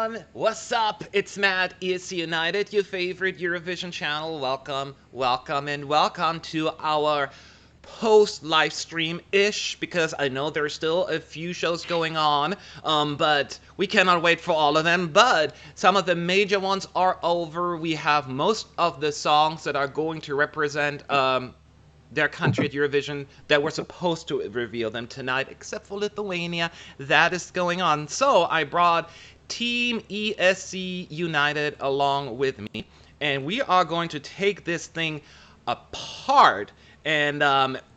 everyone, what's up? It's Matt, ESC United, your favorite Eurovision channel. Welcome to our post-live stream-ish, because I know there's still a few shows going on, but we cannot wait for all of them. But some of the major ones are over. We have most of the songs that are going to represent their country at Eurovision that were supposed to reveal them tonight, except for Lithuania. That is going on. So I brought Team ESC United along with me, and we are going to take this thing apart. And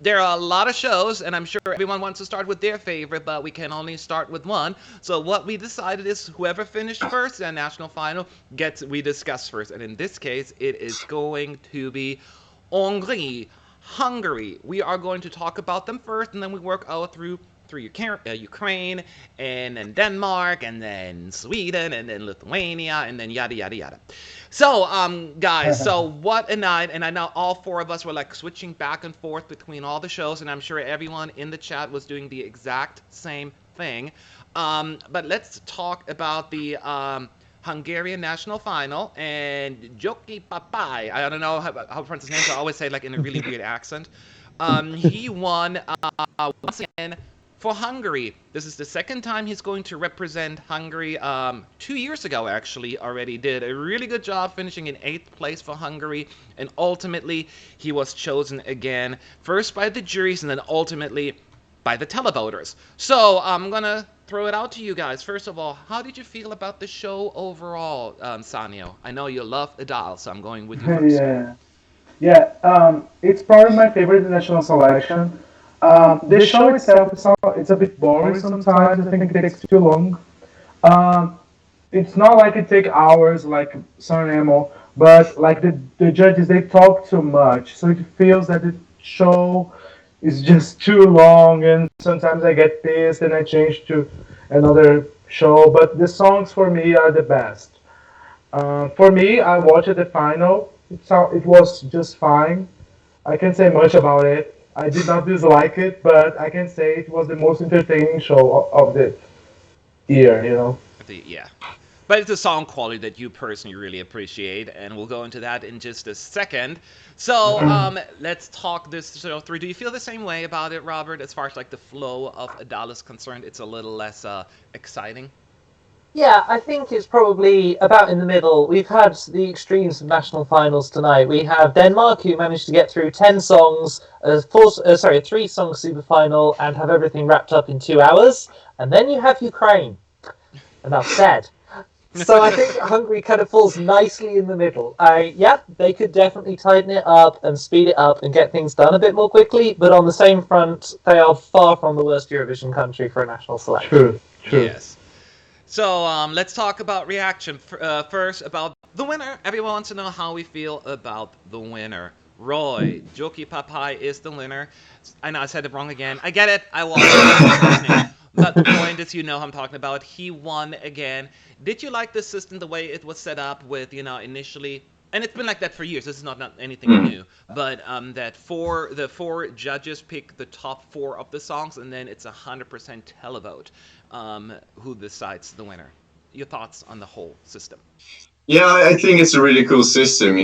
there are a lot of shows, and I'm sure everyone wants to start with their favorite, but we can only start with one. So what we decided is whoever finished first in the national final we discuss first. And in this case, it is going to be Hungary. We are going to talk about them first, and then we work out through Ukraine, and then Denmark, and then Sweden, and then Lithuania, and then yada yada yada. So guys, so what a night. And I know all four of us were like switching back and forth between all the shows, and I'm sure everyone in the chat was doing the exact same thing. But let's talk about the Hungarian national final, and Joki Papai, I don't know how to pronounce his name, so I always say it like in a really weird accent. He won once again for Hungary. This is the second time he's going to represent Hungary. 2 years ago, actually, already did a really good job finishing in 8th place for Hungary, and ultimately he was chosen again, first by the juries and then ultimately by the televoters. So I'm gonna throw it out to you guys. First of all, how did you feel about the show overall, Sanio? I know you love Adele, so I'm going with you first. It's probably my favorite national selection. The show itself, it's a bit boring sometimes. I think it takes too long. It's not like it takes hours like Sanremo, but like the judges, they talk too much. So it feels that the show is just too long, and sometimes I get pissed and I change to another show. But the songs for me are the best. For me, I watched the final. It was just fine. I can't say much about it. I did not dislike it, but I can say it was the most entertaining show of the year, you know? Yeah. But it's a song quality that you personally really appreciate, and we'll go into that in just a second. So let's talk this show through. Do you feel the same way about it, Robert, as far as like the flow of Adele is concerned? It's a little less exciting? Yeah, I think it's probably about in the middle. We've had the extremes of national finals tonight. We have Denmark, who managed to get through 10 songs, a 3-song super final, and have everything wrapped up in 2 hours. And then you have Ukraine. Enough said. So I think Hungary kind of falls nicely in the middle. They could definitely tighten it up and speed it up and get things done a bit more quickly, but on the same front, they are far from the worst Eurovision country for a national selection. True. Yes. So let's talk about reaction. First, about the winner. Everyone wants to know how we feel about the winner. Roy, Joki Papai is the winner. I know I said it wrong again. I get it. I was. But the point is, you know who I'm talking about. He won again. Did you like the system, the way it was set up with, initially, and it's been like that for years. This is not anything new, but that the four judges pick the top 4 of the songs, and then it's 100% televote who decides the winner. Your thoughts on the whole system? Yeah, I think it's a really cool system.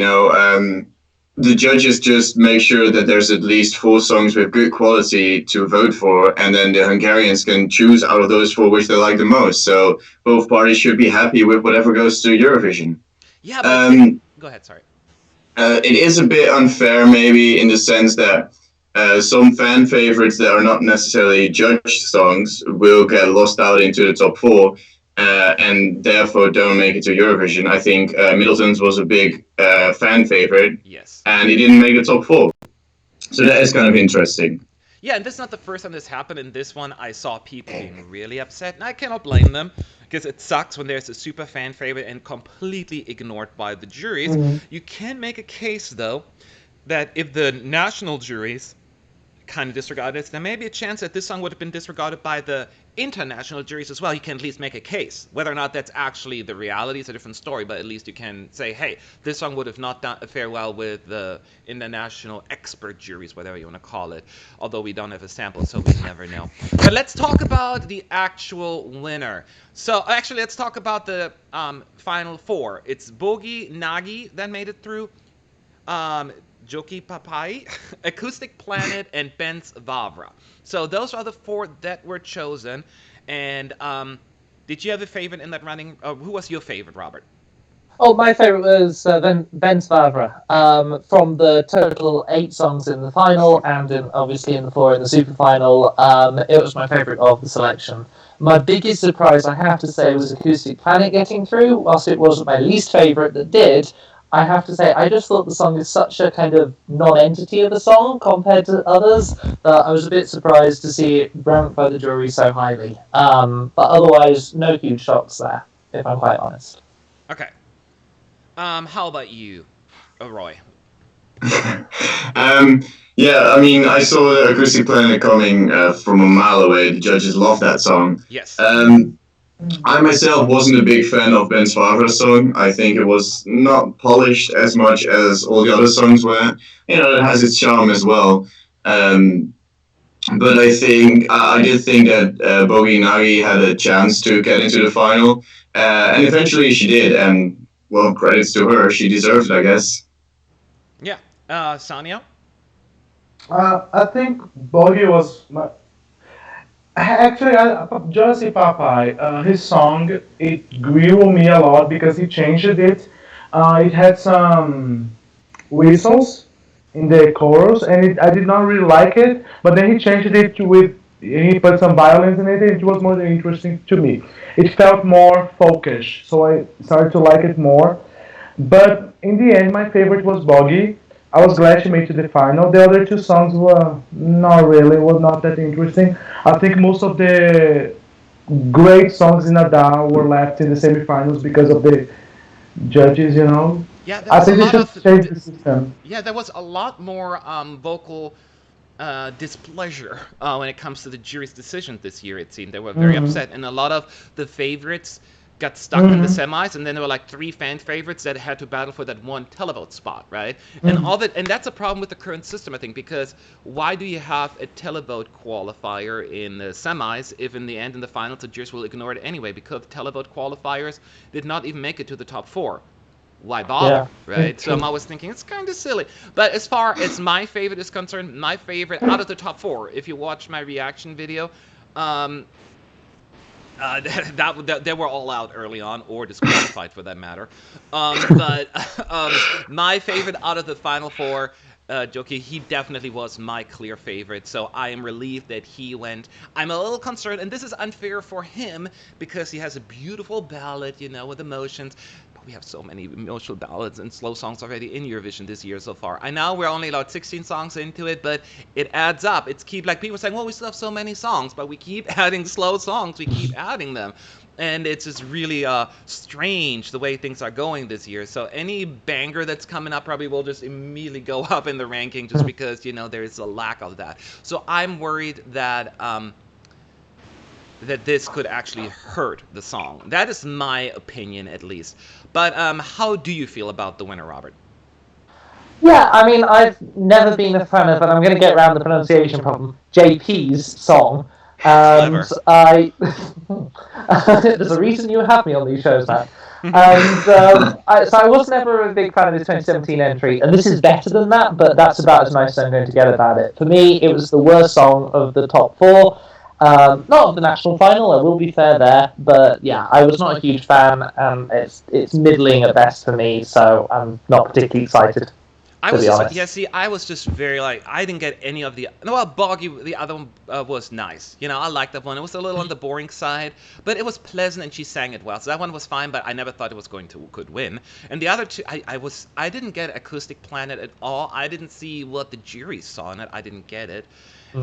The judges just make sure that there's at least 4 songs with good quality to vote for, and then the Hungarians can choose out of those 4 which they like the most. So both parties should be happy with whatever goes to Eurovision. Yeah, but go ahead, sorry. It is a bit unfair, maybe, in the sense that some fan favorites that are not necessarily judged songs will get lost out into the top 4. And therefore don't make it to Eurovision. I think Middleton's was a big fan favorite, yes, and he didn't make the top 4. So that is kind of interesting. Yeah, and this is not the first time this happened. In this one, I saw people being really upset, and I cannot blame them, because it sucks when there's a super fan favorite and completely ignored by the juries. You can make a case, though, that if the national juries kind of disregarded, there may be a chance that this song would have been disregarded by the international juries as well. You can at least make a case. Whether or not that's actually the reality is a different story, but at least you can say, hey, this song would have not done fare well with the international expert juries, whatever you want to call it, although we don't have a sample, so we never know. But let's talk about the actual winner. So actually, let's talk about the final four. It's Bogi Nagi that made it through. Joki Papai, Acoustic Planet, and Ben's Vavra. So those are the four that were chosen. And did you have a favorite in that running? Who was your favorite, Robert? Oh, my favorite was Ben's Vavra. From the total 8 songs in the final, and obviously in the 4 in the super final, it was my favorite of the selection. My biggest surprise, I have to say, was Acoustic Planet getting through. Whilst it wasn't my least favorite that did, I have to say, I just thought the song is such a kind of non-entity of a song compared to others that I was a bit surprised to see it ranked by the jury so highly. But otherwise, no huge shocks there, if I'm quite honest. Okay. How about you, Roy? Yeah, I mean, I saw Acoustic Planet coming from a mile away. The judges love that song. Yes. I myself wasn't a big fan of Ben's Favra's song. I think it was not polished as much as all the other songs were. You know, it has its charm as well. But I think I did think that Bogi Nagi had a chance to get into the final, and eventually she did. And well, credits to her. She deserved it, I guess. Yeah. Sanya? I think Bogi was actually Josie Papai. His song, it grew me a lot because he changed it. It had some whistles in the chorus, and I did not really like it. But then he changed it he put some violins in it. And it was more interesting to me. It felt more folkish, so I started to like it more. But in the end, my favorite was Bogi. I was glad she made it to the final. The other 2 songs were not that interesting. I think most of the great songs in Ada were left in the semifinals because of the judges, you know. Yeah, I think they should change the system. Yeah, there was a lot more vocal displeasure when it comes to the jury's decision this year, it seemed. They were very upset, and a lot of the favorites got stuck in the semis, and then there were like 3 fan favorites that had to battle for that one televote spot, right? And that's a problem with the current system, I think, because why do you have a televote qualifier in the semis if in the end in the finals the jurors will ignore it anyway, because the televote qualifiers did not even make it to the top 4. Why bother, right? So I'm always thinking it's kind of silly. But as far as my favorite is concerned, my favorite out of the top 4, if you watch my reaction video, they were all out early on, or disqualified for that matter. But my favorite out of the final 4, Joki, he definitely was my clear favorite. So I am relieved that he went. I'm a little concerned, and this is unfair for him because he has a beautiful ballad, you know, with emotions. We have so many emotional ballads and slow songs already in Eurovision this year so far. I know we're only about 16 songs into it, but it adds up. It's keep like people saying, well, we still have so many songs, but we keep adding slow songs. We keep adding them. And it's just really strange the way things are going this year. So any banger that's coming up probably will just immediately go up in the ranking just because, you know, there is a lack of that. So I'm worried that that this could actually hurt the song. That is my opinion, at least. But how do you feel about the winner, Robert? Yeah, I mean, I've never been a fan of, and I'm going to get around the pronunciation problem, JP's song. And there's a reason you have me on these shows, Matt. And so I was never a big fan of this 2017 entry, and this is better than that, but that's about as nice as I'm going to get about it. For me, it was the worst song of the top 4. Not of the national final, I will be fair there, but yeah, I was not a huge fan, and it's middling at best for me, so I'm not particularly excited. I was just very I didn't get any of the. Well, Boggy, the other one was nice. You know, I liked that one. It was a little on the boring side, but it was pleasant, and she sang it well. So that one was fine, but I never thought it was could win. And the other 2, I didn't get Acoustic Planet at all. I didn't see what the jury saw in it. I didn't get it,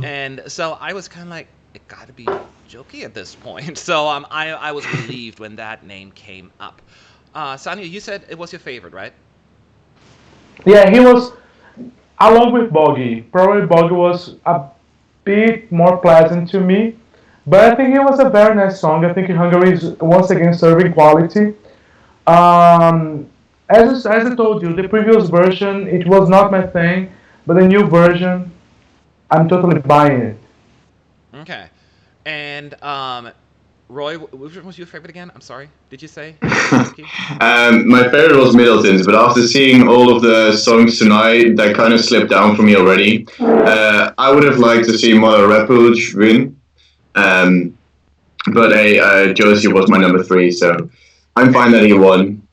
and so I was kind of like, it got to be Joki at this point. So I was relieved when that name came up. Sanya, you said it was your favorite, right? Yeah, he was, along with Bogi. Probably Bogi was bit more pleasant to me. But I think it was a very nice song. I think Hungary is once again serving quality. Um, as I told you, the previous version it was not my thing, but the new version, I'm totally buying it. Okay. And Roy, which one was your favorite again? I'm sorry. Did you say Joki? My favorite was Middleton's, but after seeing all of the songs tonight, that kind of slipped down for me already. I would have liked to see Mother Refuge win, um, but Josie was my number three, so I'm fine that he won.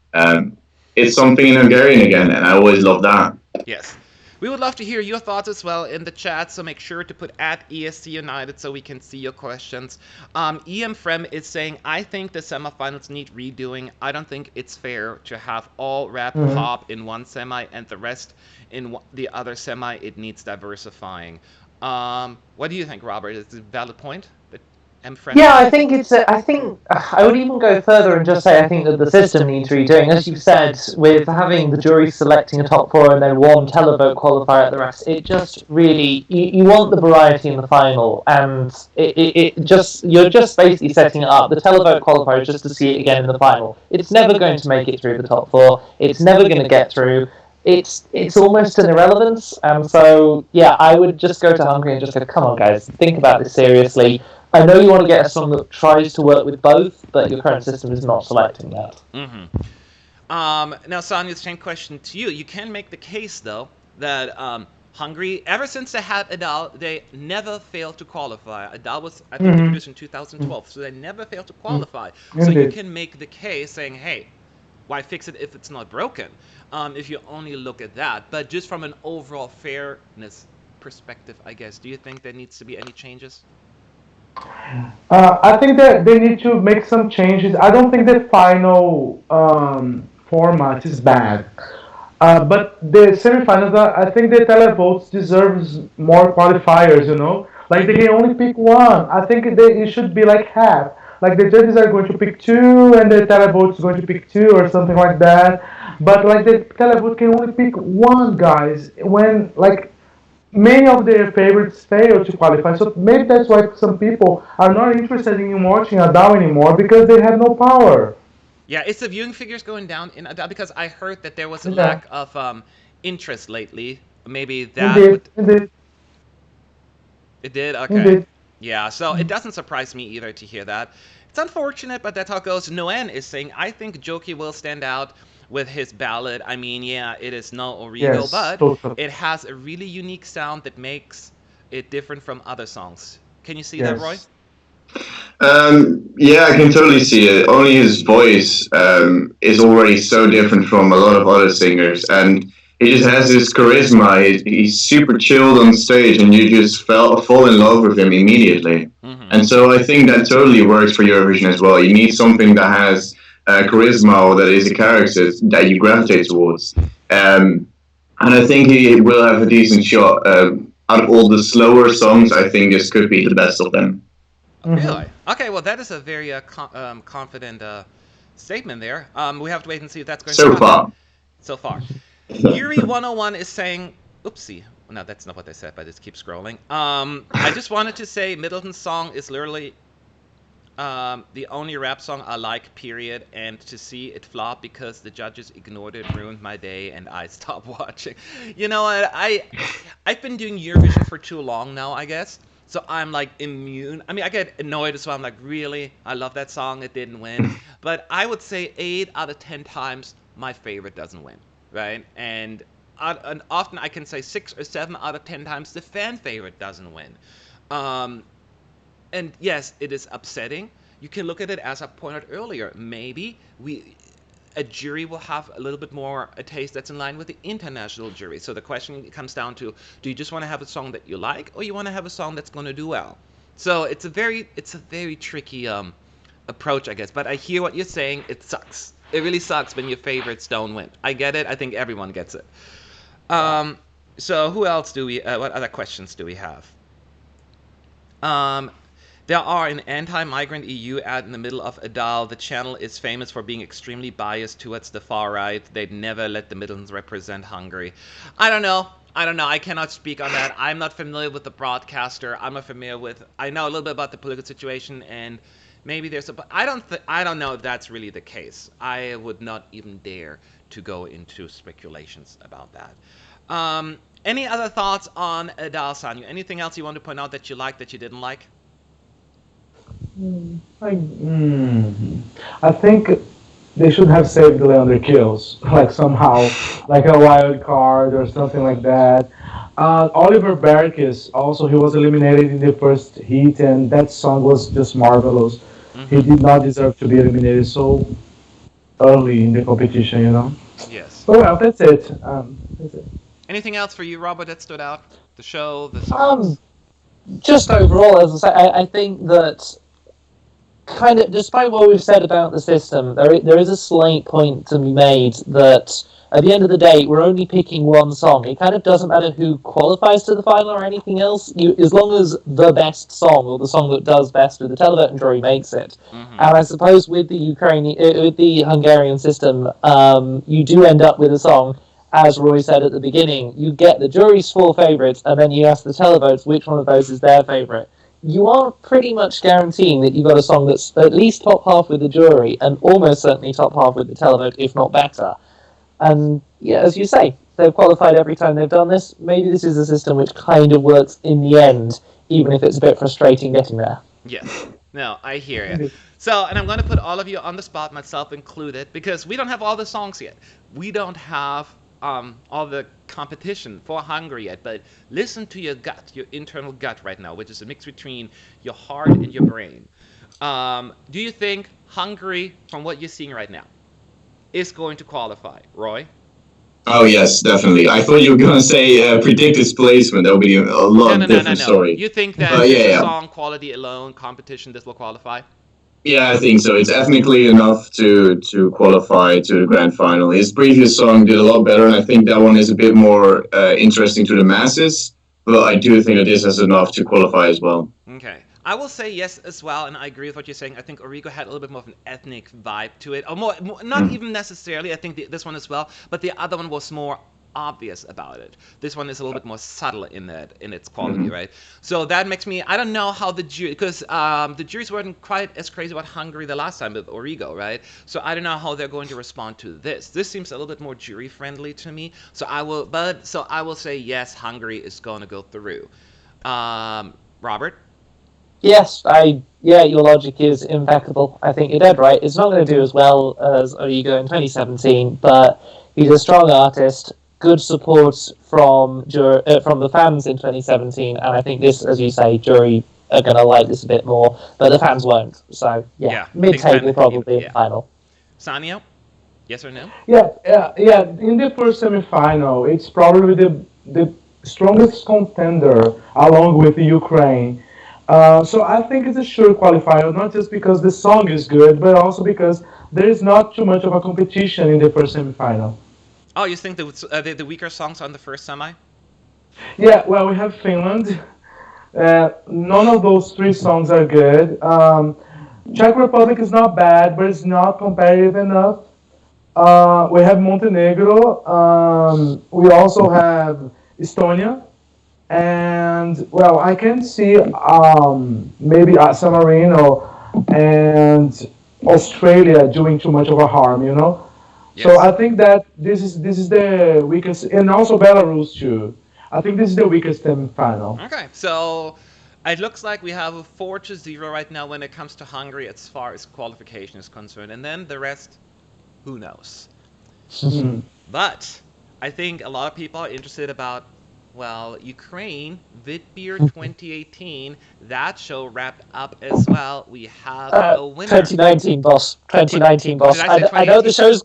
It's something in Hungarian again, and I always love that. Yes. We would love to hear your thoughts as well in the chat, so make sure to put at ESC United so we can see your questions. EM Frem is saying, I think the semifinals need redoing. I don't think it's fair to have all rap pop in one semi and the rest in the other semi. It needs diversifying. What do you think, Robert? Is it a valid point? Yeah, I think it's. I think I would even go further and just say I think that the system needs redoing. As you said, with having the jury selecting a top four and then one televote qualifier at the rest, it just really you want the variety in the final, and it just you're just basically setting it up. The televote qualifier is just to see it again in the final. It's never going to make it through the top four. It's never going to get through. It's almost an irrelevance, and so yeah, I would just go to Hungary and just go, come on, guys, think about this seriously. I know you want to get a song that tries to work with both, but your current system is not selecting that. Now, Sonia, the same question to you. You can make the case, though, that Hungary, ever since they had Adele, they never failed to qualify. Adele was, I think, introduced in 2012, so they never failed to qualify. So you can make the case saying, hey, why fix it if it's not broken? If you only look at that. But just from an overall fairness perspective, I guess, do you think there needs to be any changes? I think that they need to make some changes. I don't think the final format is bad. But the semifinals, I think the televotes deserves more qualifiers. Like they can only pick one. I think it should be like half. Like the judges are going to pick two, and the televote is going to pick two, or something like that. But like the televote can only pick one, guys. When like many of their favorites fail to qualify. So maybe that's why some people are not interested in watching Adele anymore because they have no power. Yeah, is the viewing figures going down in Adele? Because I heard that there was a lack of interest lately. Maybe that Indeed. It did? Okay. Indeed. Yeah, so it doesn't surprise me either to hear that. It's unfortunate, but that's how it goes. Noen is saying, I think Joki will stand out with his ballad. I mean, yeah, it is no Origo, Yes, but totally. it has a really unique sound that makes it different from other songs. Can you see that, Roy? Yeah, I can totally see it. Only his voice is already so different from a lot of other singers, and he just has this charisma. He's super chilled on stage, and you just fall in love with him immediately. And so I think that totally works for Eurovision as well. You need something that has charisma or that is a character that you gravitate towards. And I think he will have a decent shot. Out of all the slower songs, I think this could be the best of them. Really? Okay, well, that is a very confident statement there. We have to wait and see if that's going to happen. So far. Yuri 101 is saying, oopsie. No, that's not what they said, but just keep scrolling. I just wanted to say Middleton's song is literally the only rap song I like, period. And to see it flop because the judges ignored it ruined my day and I stopped watching. You know what? I've been doing Eurovision for too long now, I guess. So I'm like immune. I mean, I get annoyed as well. I'm like, really? I love that song. It didn't win. But I would say 8 out of 10 times my favorite doesn't win, right? And often I can say 6 or 7 out of 10 times the fan favorite doesn't win. And yes, it is upsetting. You can look at it as I pointed earlier. Maybe a jury will have a little bit more a taste that's in line with the international jury. So the question comes down to, do you just want to have a song that you like, or you want to have a song that's going to do well? So it's a very tricky approach, I guess. But I hear what you're saying. It sucks. It really sucks when your favorites don't win. I get it. I think everyone gets it. So who else what other questions do we have? There are an anti-migrant EU ad in the middle of Adal. The channel is famous for being extremely biased towards the far right. They'd never let the Midlands represent Hungary. I don't know. I cannot speak on that. I'm not familiar with the broadcaster. I'm not familiar with. I know a little bit about the political situation, and maybe there's a. But I don't know if that's really the case. I would not even dare to go into speculations about that. Any other thoughts on Adal, Sanyu? Anything else you want to point out that you liked that you didn't like? I think they should have saved the Leander kills, like somehow, like a wild card or something like that. Oliver Berkes also, he was eliminated in the first heat, and that song was just marvelous. Mm-hmm. He did not deserve to be eliminated so early in the competition, you know. Yes. Oh well, that's it. Anything else for you, Robert, that stood out? The show, the songs? Just overall, as I say, I think that kind of, despite what we've said about the system, there is a slight point to be made that at the end of the day, we're only picking one song. It kind of doesn't matter who qualifies to the final or anything else. As long as the best song, or the song that does best with the televote and jury, makes it. Mm-hmm. And I suppose with the Hungarian system, you do end up with a song. As Roy said at the beginning, you get the jury's 4 favourites, and then you ask the televotes which one of those is their favourite. You are pretty much guaranteeing that you've got a song that's at least top half with the jury, and almost certainly top half with the televote, if not better. And yeah, as you say, they've qualified every time they've done this. Maybe this is a system which kind of works in the end, even if it's a bit frustrating getting there. Yes. No, I hear you. So, and I'm going to put all of you on the spot, myself included, because we don't have all the songs yet. We don't have all the competition for Hungary yet, but listen to your gut, your internal gut right now, which is a mix between your heart and your brain. Do you think Hungary, from what you're seeing right now, is going to qualify? Roy? Oh, yes, definitely. I thought you were going to say predict displacement. That would be a lot different story. You think that song quality alone, competition, this will qualify? Yeah, I think so. It's ethnically enough to qualify to the grand final. His previous song did a lot better, and I think that one is a bit more interesting to the masses. But I do think that this is enough to qualify as well. Okay. I will say yes as well, and I agree with what you're saying. I think Origo had a little bit more of an ethnic vibe to it. Or more not even necessarily, I think this one as well, but the other one was more obvious about it. This one is a little bit more subtle in its quality, right? So that makes me, I don't know how the jury, because the juries weren't quite as crazy about Hungary the last time with Origo, right? So I don't know how they're going to respond to this. This seems a little bit more jury friendly to me. So I will say yes, Hungary is going to go through. Robert? Yes, your logic is impeccable. I think you're dead right. It's not going to do as well as Origo in 2017, but he's a strong artist. Good support from the fans in 2017, and I think this, as you say, jury are going to like this a bit more, but the fans won't. So mid-table probably in final. Sanio, yes or no? Yeah. In the first semi-final, it's probably the strongest contender along with Ukraine. So I think it's a sure qualifier, not just because the song is good, but also because there is not too much of a competition in the first semi-final. Oh, you think the weaker songs on the first semi? Yeah, well, we have Finland. None of those 3 songs are good. Czech Republic is not bad, but it's not competitive enough. We have Montenegro. We also have Estonia. And, well, I can see maybe San Marino and Australia doing too much of a harm, you know? Yes. So I think that this is the weakest, and also Belarus too. I think this is the weakest semi-final. Okay, so it looks like we have a 4-0 right now when it comes to Hungary as far as qualification is concerned, and then the rest, who knows? But I think a lot of people are interested about, well, Ukraine, Vidbir 2018, that show wrapped up as well. We have a winner. 2019, boss. 2019, boss. I know the show's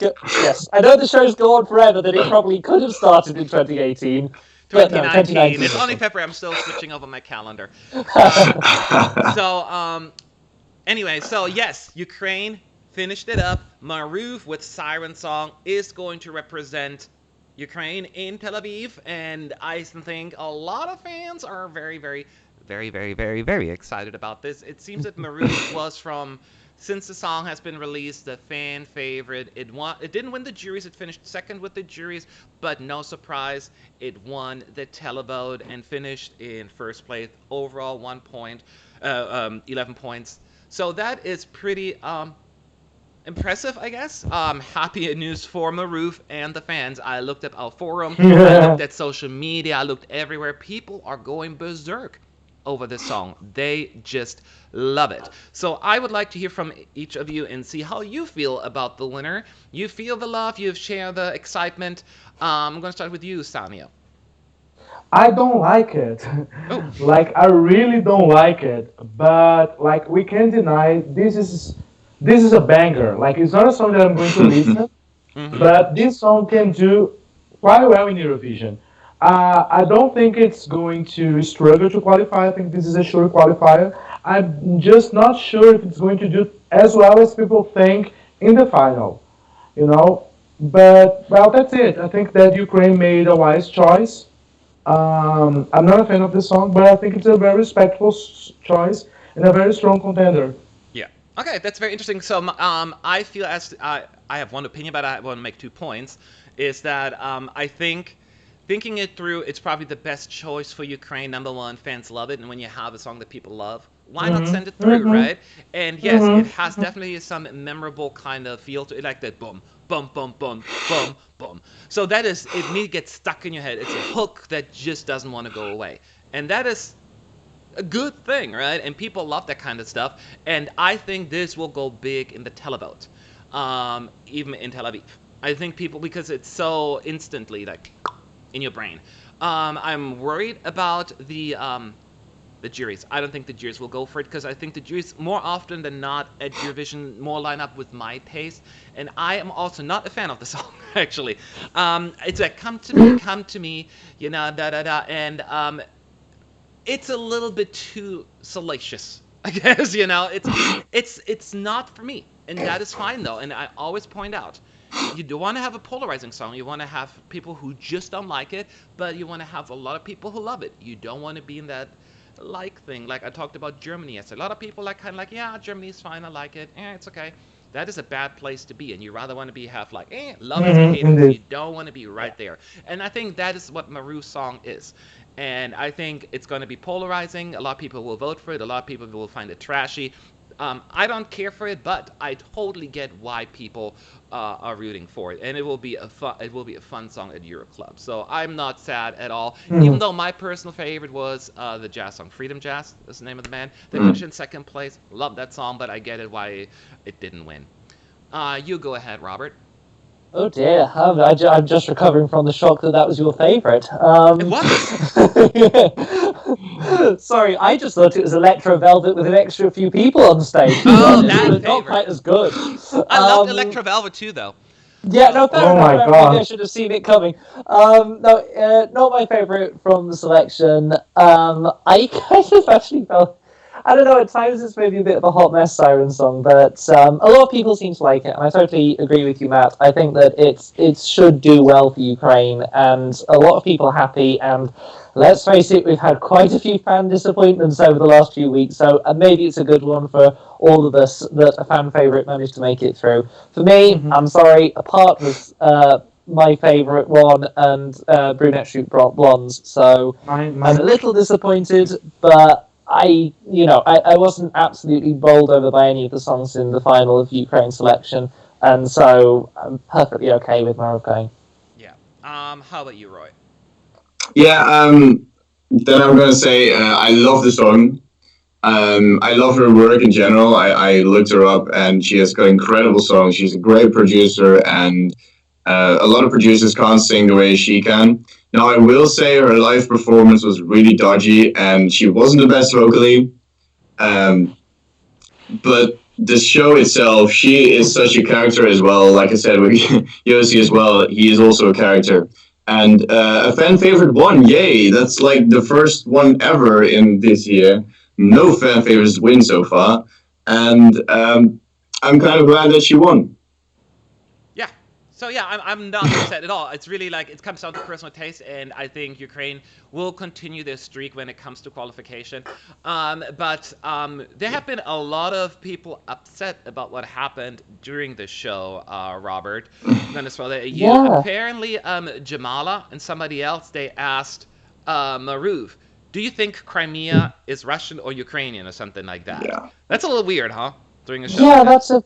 I know the show's go on forever, that it probably could have started in 2018. 2019. It's only February. I'm still switching over my calendar. Anyway, so yes, Ukraine finished it up. Maruf with Siren Song is going to represent Ukraine in Tel Aviv, and I think a lot of fans are very, very, very, very, very, very excited about this. It seems that Maroon was since the song has been released, the fan favorite. It didn't win the juries. It finished second with the juries, but no surprise, it won the televote and finished in first place overall, 11 points. So that is pretty impressive, I guess. Happy news for Maroof and the fans. I looked up our forum, I looked at social media, I looked everywhere. People are going berserk over this song. They just love it. So I would like to hear from each of you and see how you feel about the winner. You feel the love, you share the excitement. I'm going to start with you, Samia. I don't like it. Oh. Like, I really don't like it. But like, we can't deny this is a banger. Like, it's not a song that I'm going to listen, but this song can do quite well in Eurovision. I don't think it's going to struggle to qualify. I think this is a sure qualifier. I'm just not sure if it's going to do as well as people think in the final. You know, but well, that's it. I think that Ukraine made a wise choice. I'm not a fan of the song, but I think it's a very respectful choice and a very strong contender. Yeah. Okay, that's very interesting. So, I feel I have one opinion, but I want to make 2 points. Is that I think thinking it through, it's probably the best choice for Ukraine. Number one, fans love it, and when you have a song that people love, why not send it through, right? And yes, it has definitely some memorable kind of feel to it, like that boom, boom, boom, boom, boom, boom. So that is, it immediately gets stuck in your head. It's a hook that just doesn't want to go away, and that is a good thing, right? And people love that kind of stuff. And I think this will go big in the televote, even in Tel Aviv. I think people, because it's so instantly like in your brain. I'm worried about the juries. I don't think the juries will go for it, because I think the juries more often than not at Eurovision more line up with my taste, and I am also not a fan of the song actually. It's like come to me, you know, da da da, and it's a little bit too salacious, I guess. You know, it's not for me, and that is fine though. And I always point out, you do want to have a polarizing song. You want to have people who just don't like it, but you want to have a lot of people who love it. You don't want to be in that like thing. Like I talked about Germany yesterday. A lot of people like kind of like, yeah, Germany's fine, I like it. It's okay. That is a bad place to be, and you rather want to have like, love it, hate it. You don't want to be right there. And I think that is what Maru's song is. And I think it's going to be polarizing. A lot of people will vote for it. A lot of people will find it trashy. I don't care for it, but I totally get why people are rooting for it, and it will be a fun song at Euroclub. So I'm not sad at all, even though my personal favorite was the jazz song Freedom Jazz. Is the name of the band. They finished in second place. Love that song, but I get it why it didn't win. You go ahead, Robert. Oh dear, I'm just recovering from the shock that was your favourite. It was? Sorry, I just thought it was Electro Velvet with an extra few people on stage. Oh, that not quite as good. I loved Electro Velvet too, though. Yeah, no, fair Oh my enough. God. Maybe I should have seen it coming. No, not my favourite from the selection. I kind of actually felt, I don't know, at times it's maybe a bit of a hot mess siren song, but a lot of people seem to like it, and I totally agree with you, Matt. I think that it should do well for Ukraine, and a lot of people are happy, and let's face it, we've had quite a few fan disappointments over the last few weeks, so maybe it's a good one for all of us that a fan favourite managed to make it through. For me, I'm sorry, Apart was my favourite one, and Brunette Shoot Blondes, so I'm a little disappointed, but I wasn't absolutely bowled over by any of the songs in the final of Ukraine selection, and so I'm perfectly okay with Maroon going. Yeah. How about you, Roy? Yeah, then I'm going to say I love the song. I love her work in general. I looked her up, and she has got incredible songs. She's a great producer, and a lot of producers can't sing the way she can. Now, I will say her live performance was really dodgy, and she wasn't the best vocally. But the show itself, she is such a character as well. Like I said, with Yossi as well, he is also a character. And a fan favorite one, yay! That's like the first one ever in this year. No fan favorites win so far, and I'm kind of glad that she won. Yeah. So yeah, I'm not upset at all. It's really like it comes down to personal taste, and I think Ukraine will continue their streak when it comes to qualification. But there have been a lot of people upset about what happened during the show. Robert, I'm gonna throw that at you. Yeah. Apparently, Jamala and somebody else they asked Maruv, "Do you think Crimea is Russian or Ukrainian or something like that?" Yeah. That's a little weird, huh? During a show. Yeah, like that? that's a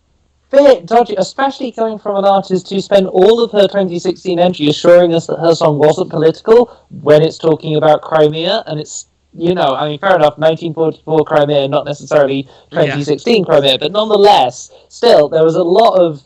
bit dodgy, especially coming from an artist who spent all of her 2016 entry assuring us that her song wasn't political when it's talking about Crimea, and it's, I mean, fair enough, 1944 Crimea, not necessarily 2016 Crimea, but nonetheless, still, there was a lot of,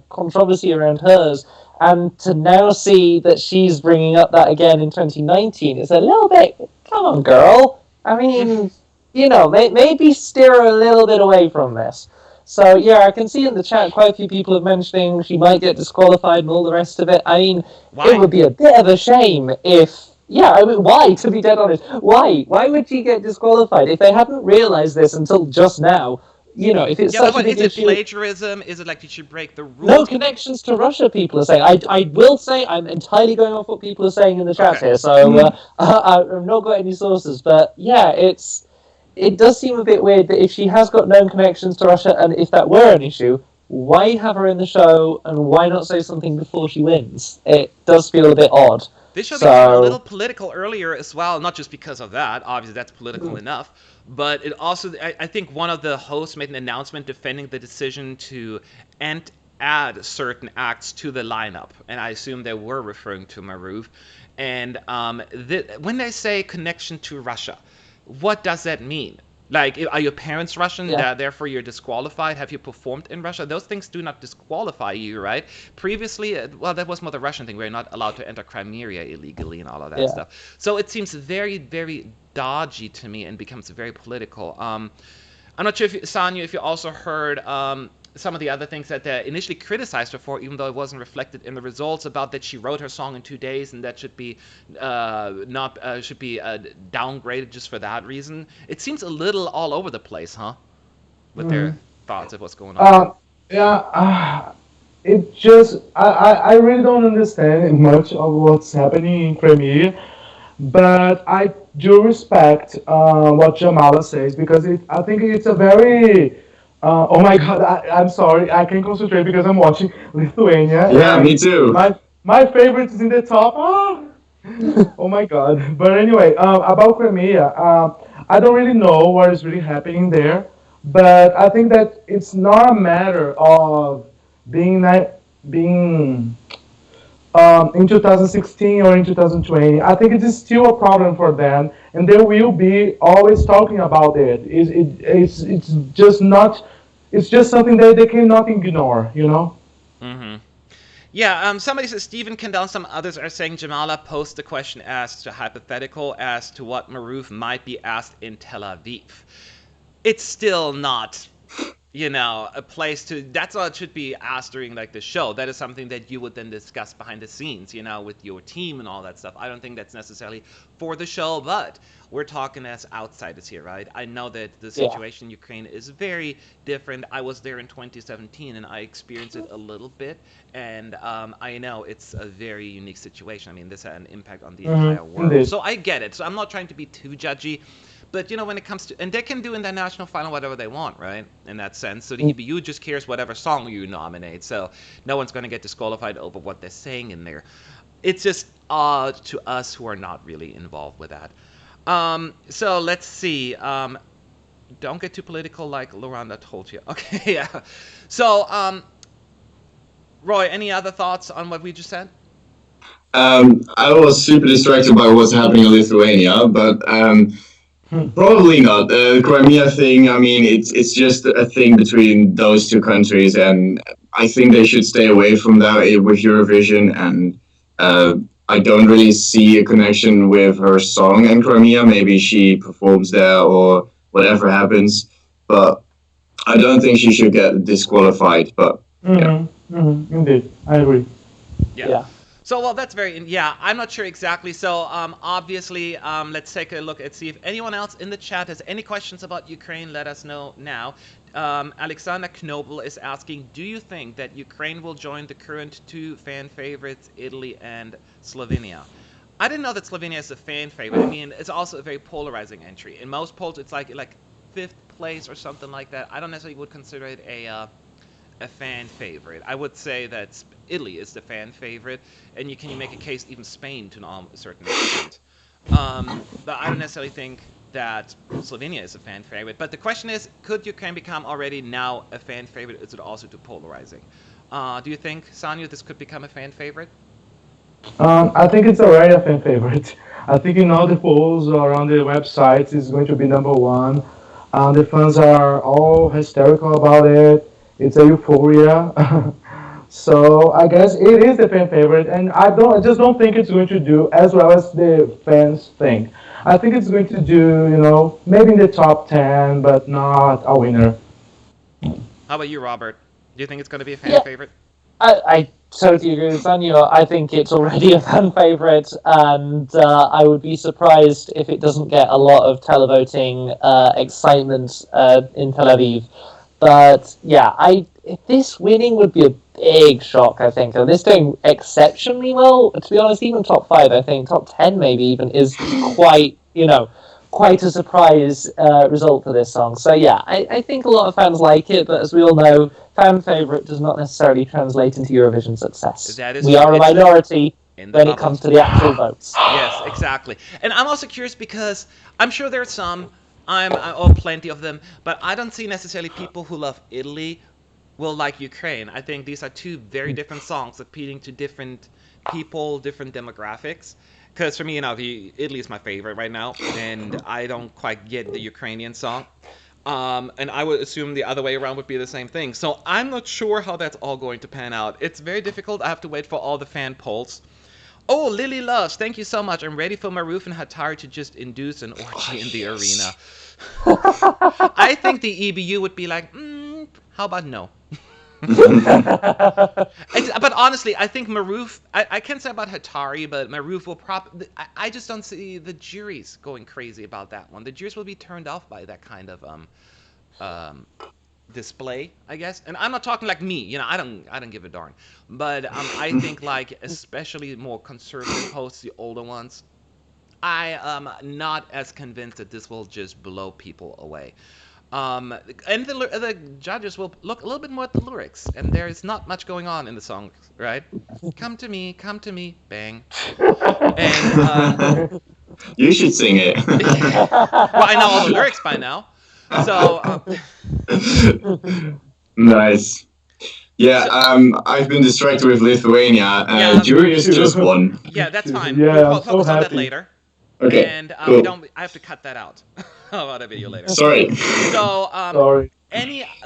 controversy around hers, and to now see that she's bringing up that again in 2019, it's a little bit, come on, girl. I mean, maybe steer a little bit away from this. So, yeah, I can see in the chat quite a few people have mentioning she might get disqualified and all the rest of it. I mean, Why? It would be a bit of a shame if... Yeah, I mean, why, to be dead honest? Why? Why would she get disqualified? If they hadn't realised this until just now, if it's such a big is it issue... plagiarism? Is it like did she break the rules? No connections to Russia, people are saying. I will say I'm entirely going off what people are saying in the chat here, so I've not got any sources. But, yeah, it does seem a bit weird that if she has got known connections to Russia, and if that were an issue, why have her in the show, and why not say something before she wins? It does feel a bit odd. This show became a little political earlier as well, not just because of that. Obviously, that's political enough. But it also, I think one of the hosts made an announcement defending the decision to add certain acts to the lineup. And I assume they were referring to Maruv. And when they say connection to Russia, what does that mean? Like, are your parents Russian? Yeah. Therefore, you're disqualified? Have you performed in Russia? Those things do not disqualify you, right? Previously, that was more the Russian thing. We're not allowed to enter Crimea illegally and all of that stuff. So it seems very, very dodgy to me and becomes very political. I'm not sure, Sanya, if you also heard some of the other things that they initially criticized her for, even though it wasn't reflected in the results, about that she wrote her song in 2 days and that should be downgraded just for that reason. It seems a little all over the place, huh? With their thoughts of what's going on. It just I really don't understand much of what's happening in Crimea, but I do respect what Jamala says because I think it's a very oh my god, I'm sorry, I can't concentrate because I'm watching Lithuania. Yeah, me too. My favorite is in the top. Oh my god. But anyway, about Crimea, I don't really know what is really happening there, but I think that it's not a matter of being in 2016 or in 2020. I think it is still a problem for them, and they will be always talking about it. It's just not. It's just something that they cannot ignore, Mm-hmm. Yeah, somebody says Stephen Kendall and some others are saying Jamala posed the question as to hypothetical as to what Maruv might be asked in Tel Aviv. It's still not, a place to... That's all it should be asked during, the show. That is something that you would then discuss behind the scenes, with your team and all that stuff. I don't think that's necessarily for the show, but we're talking as outsiders here, right? I know that the situation in Ukraine is very different. I was there in 2017, and I experienced it a little bit, and I know it's a very unique situation. I mean, this had an impact on the entire world. Indeed. So I get it. So I'm not trying to be too judgy. But, when it comes to... And they can do in the national final whatever they want, right? In that sense. So the EBU just cares whatever song you nominate. So no one's going to get disqualified over what they're saying in there. It's just odd to us who are not really involved with that. So let's see. Don't get too political like Loranda told you. Okay, yeah. So, Roy, any other thoughts on what we just said? I was super distracted by what's happening in Lithuania, but... Probably not. The Crimea thing, I mean, it's just a thing between those two countries, and I think they should stay away from that with Eurovision, and I don't really see a connection with her song and Crimea. Maybe she performs there or whatever happens, but I don't think she should get disqualified, but Indeed, I agree. Yeah. So, well, that's very, yeah, I'm not sure exactly. So, obviously, let's take a look and see if anyone else in the chat has any questions about Ukraine. Let us know now. Alexander Knobel is asking, do you think that Ukraine will join the current two fan favorites, Italy and Slovenia? I didn't know that Slovenia is a fan favorite. I mean, it's also a very polarizing entry. In most polls, it's like 5th place or something like that. I don't necessarily would consider it a fan favorite. I would say that Italy is the fan favorite, and you can make a case even Spain to a certain extent. But I don't necessarily think that Slovenia is a fan favorite. But the question is, could Ukraine become already now a fan favorite? Is it also too polarizing? Do you think, Sanyu, this could become a fan favorite? I think it's already a fan favorite. I think in all the polls or on the websites, it's going to be number one. The fans are all hysterical about it. It's a euphoria. So I guess it is the fan favorite, and I just don't think it's going to do as well as the fans think. I think it's going to do, maybe in the top 10, but not a winner. How about you, Robert? Do you think it's going to be a fan favorite? I totally agree with Sanyo. I think it's already a fan favourite, and I would be surprised if it doesn't get a lot of televoting excitement in Tel Aviv. But yeah, this winning would be a big shock, I think. And this doing exceptionally well, to be honest, even top 5, I think, top 10 maybe even, is quite a surprise result for this song. So yeah, I think a lot of fans like it, but as we all know, fan favourite does not necessarily translate into Eurovision success. We are a minority when it comes to the actual votes. Yes, exactly. And I'm also curious because I'm sure there's some, plenty of them, but I don't see necessarily people who love Italy will like Ukraine. I think these are two very different songs appealing to different people, different demographics. Because for me, Italy is my favorite right now, and I don't quite get the Ukrainian song. And I would assume the other way around would be the same thing. So I'm not sure how that's all going to pan out. It's very difficult. I have to wait for all the fan polls. Oh, Lily Loves, thank you so much. I'm ready for Maroof and Hatari to just induce an orgy in the arena. I think the EBU would be like, how about no? But honestly, I think Maroof, I can't say about Hatari, but Maroof will I just don't see the juries going crazy about that one. The juries will be turned off by that kind of display, I guess. And I'm not talking like me, I don't give a darn. But I think especially more conservative hosts, the older ones, I am not as convinced that this will just blow people away. And the judges will look a little bit more at the lyrics, and there is not much going on in the song, right? Come to me, bang. And you should sing it. Well, I know all the lyrics by now, so. Nice. Yeah, I've been distracted with Lithuania. Julius just won. Yeah, that's fine. Yeah, we'll focus on that later. Okay. And cool. I have to cut that out. About a video later. Sorry. So Sorry.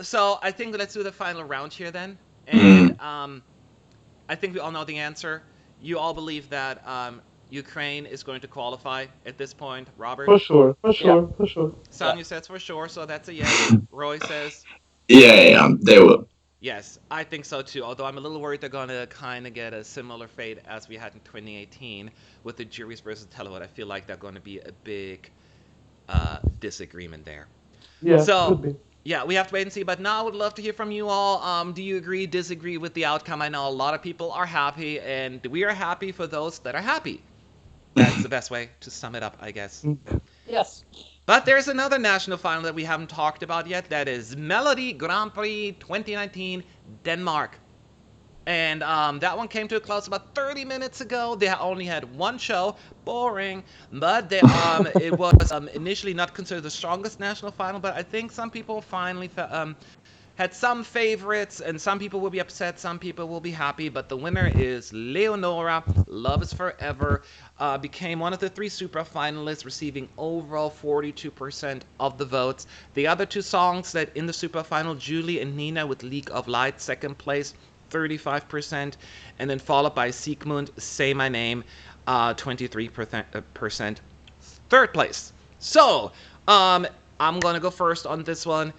So I think let's do the final round here then. And I think we all know the answer. You all believe that Ukraine is going to qualify at this point, Robert? For sure. Sanyu says for sure, so that's a yes. Roy says? Yeah, they will. Yes, I think so too, although I'm a little worried they're going to kind of get a similar fate as we had in 2018 with the juries versus televote. I feel like they're going to be a big disagreement there. Yeah, so, could be. Yeah, we have to wait and see, but now I would love to hear from you all. Do you agree, disagree with the outcome? I know a lot of people are happy, and we are happy for those that are happy. That's the best way to sum it up, I guess. Yes. But there's another national final that we haven't talked about yet. That is Melodi Grand Prix 2019, Denmark. And that one came to a close about 30 minutes ago. They only had one show. Boring. But it was initially not considered the strongest national final. But I think some people finally had some favorites. And some people will be upset. Some people will be happy. But the winner is Leonora. Love is Forever. Became one of the 3 Supra finalists, receiving overall 42% of the votes. The other 2 songs that in the Supra final, Julie and Nina with League of Light, second place, 35%, and then followed by Sigmund, Say My Name, 23%, third place. So, I'm gonna go first on this one.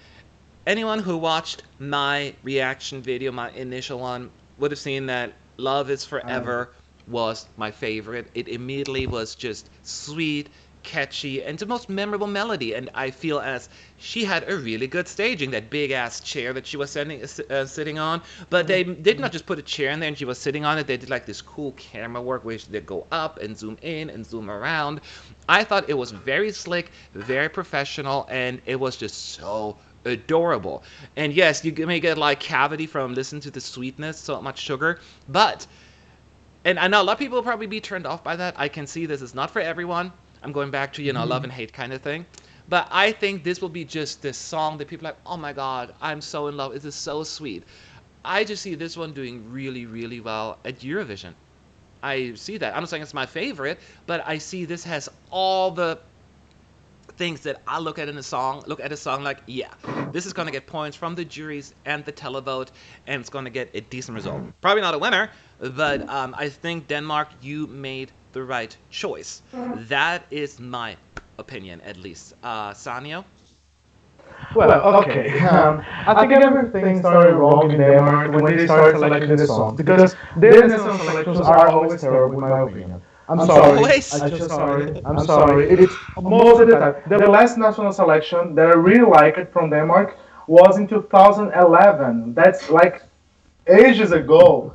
Anyone who watched my reaction video, my initial one, would have seen that Love is Forever was my favorite. It immediately was just sweet, catchy, and the most memorable melody. And I feel as she had a really good staging, that big ass chair that she was sitting on. But they did not just put a chair in there and she was sitting on it. They did like this cool camera work where they go up and zoom in and zoom around. I thought it was very slick, very professional, and it was just so adorable. And yes, you may get like cavity from listening to the sweetness, so much sugar, but, and I know a lot of people will probably be turned off by that. I can see this is not for everyone. I'm going back to, love and hate kind of thing. But I think this will be just this song that people are like, oh my God, I'm so in love. This is so sweet. I just see this one doing really, really well at Eurovision. I see that. I'm not saying it's my favorite, but I see this has all the things that I look at a song like, yeah, this is going to get points from the juries and the televote, and it's going to get a decent result. Probably not a winner, but I think Denmark, you made the right choice. That is my opinion, at least. Sanyo? Well, okay. I think everything started wrong in Denmark when they started selecting the songs, because their national selections are always terrible, in my opinion. I'm sorry. Always? I'm sorry. It's most of the time. The last national selection that I really liked from Denmark was in 2011. That's like ages ago.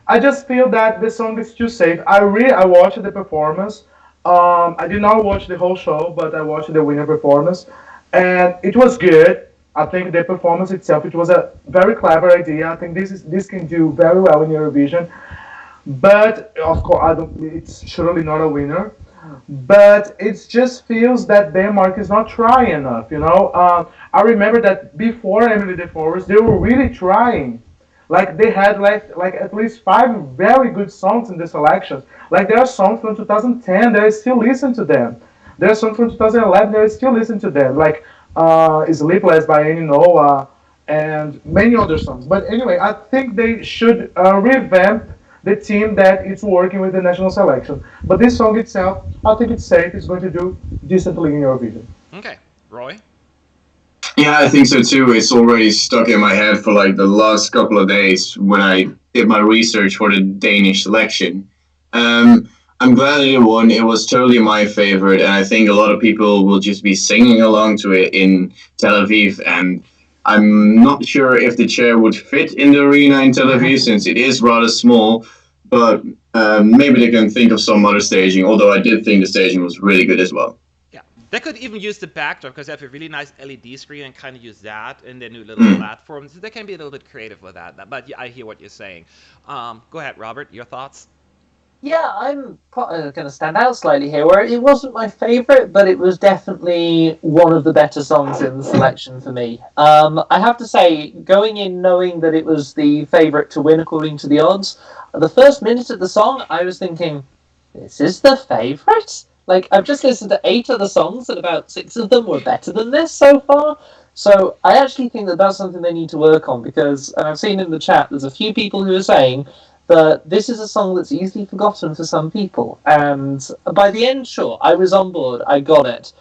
I just feel that the song is too safe. I watched the performance. I did not watch the whole show, but I watched the winner performance, and it was good. I think the performance itself, it was a very clever idea. I think this can do very well in Eurovision, but of course, it's surely not a winner. But it just feels that Denmark is not trying enough. I remember that before Emily the Forest, they were really trying. Like they had like at least 5 very good songs in the selections. Like there are songs from 2010 that I still listen to them. There are songs from 2011 that I still listen to them. Like Sleepless by Annie Noah and many other songs. But anyway, I think they should revamp the team that is working with the national selection. But this song itself, I think it's safe. It's going to do decently in Eurovision. Okay. Roy? Yeah, I think so too. It's already stuck in my head for like the last couple of days when I did my research for the Danish selection. I'm glad it won. It was totally my favorite, and I think a lot of people will just be singing along to it in Tel Aviv. And I'm not sure if the chair would fit in the arena in Tel Aviv since it is rather small, but maybe they can think of some other staging, although I did think the staging was really good as well. They could even use the backdrop because they have a really nice LED screen and kind of use that in their new little platforms. They can be a little bit creative with that. But yeah, I hear what you're saying. Go ahead, Robert. Your thoughts? Yeah, I'm going to stand out slightly here, where it wasn't my favourite, but it was definitely one of the better songs in the selection for me. I have to say, going in knowing that it was the favourite to win according to the odds, the first minute of the song, I was thinking, this is the favourite? Like, I've just listened to 8 of the songs, and about 6 of them were better than this so far. So I actually think that that's something they need to work on, because, and I've seen in the chat, there's a few people who are saying that this is a song that's easily forgotten for some people. And by the end, sure, I was on board, I got it.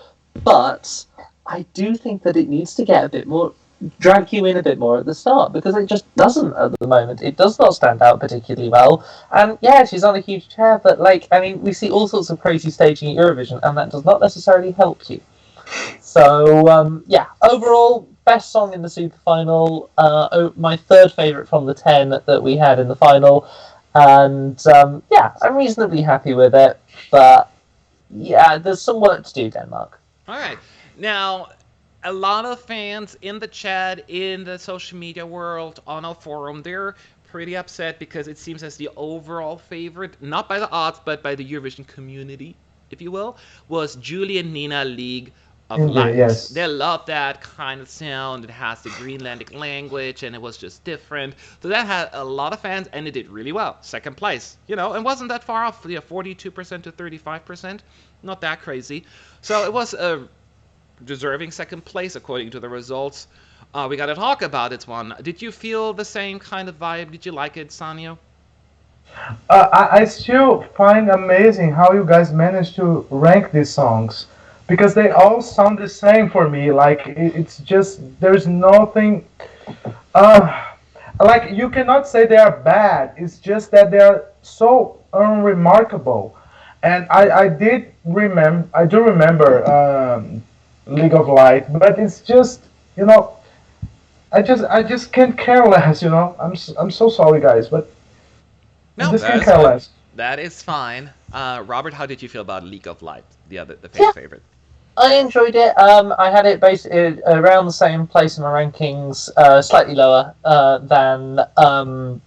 But I do think that it needs to get a bit more, drag you in a bit more at the start, because it just doesn't at the moment. It does not stand out particularly well. And yeah, she's on a huge chair, but like, I mean, we see all sorts of crazy staging at Eurovision, and that does not necessarily help you. So, yeah, overall, best song in the super final, my third favourite from the 10 that we had in the final, and yeah, I'm reasonably happy with it, but yeah, there's some work to do, Denmark. Alright, now, a lot of fans in the chat, in the social media world, on our forum, they're pretty upset because it seems as the overall favorite, not by the odds, but by the Eurovision community, if you will, was Julie and Nina League of Lights. Yes. They love that kind of sound. It has the Greenlandic language, and it was just different. So that had a lot of fans, and it did really well. Second place, and wasn't that far off. 42% to 35%. Not that crazy. So it was a deserving second place according to the results. We got to talk about it one. Did you feel the same kind of vibe? Did you like it, Sanyo? I still find amazing how you guys managed to rank these songs, because they all sound the same for me. Like it's just there's nothing. I like you cannot say they are bad. It's just that they are so unremarkable. And I do remember League of Light, but it's just you know I just can't care less. I'm so sorry, guys, but I No, just can't that's care fine. less. That is fine. The How did you feel about League of Light, the fan Yeah, favorite? I enjoyed it. I had it basically around the same place in my rankings, slightly lower than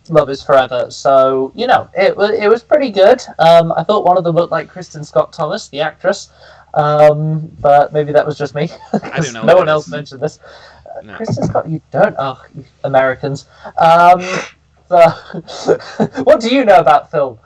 Love Is Forever. So it was pretty good. I thought one of them looked like Kristen Scott Thomas, the actress, but maybe that was just me I don't because know no what one that else is. mentioned this. No. Kristen Scott, you don't? Oh, you Americans. So, what do you know about film?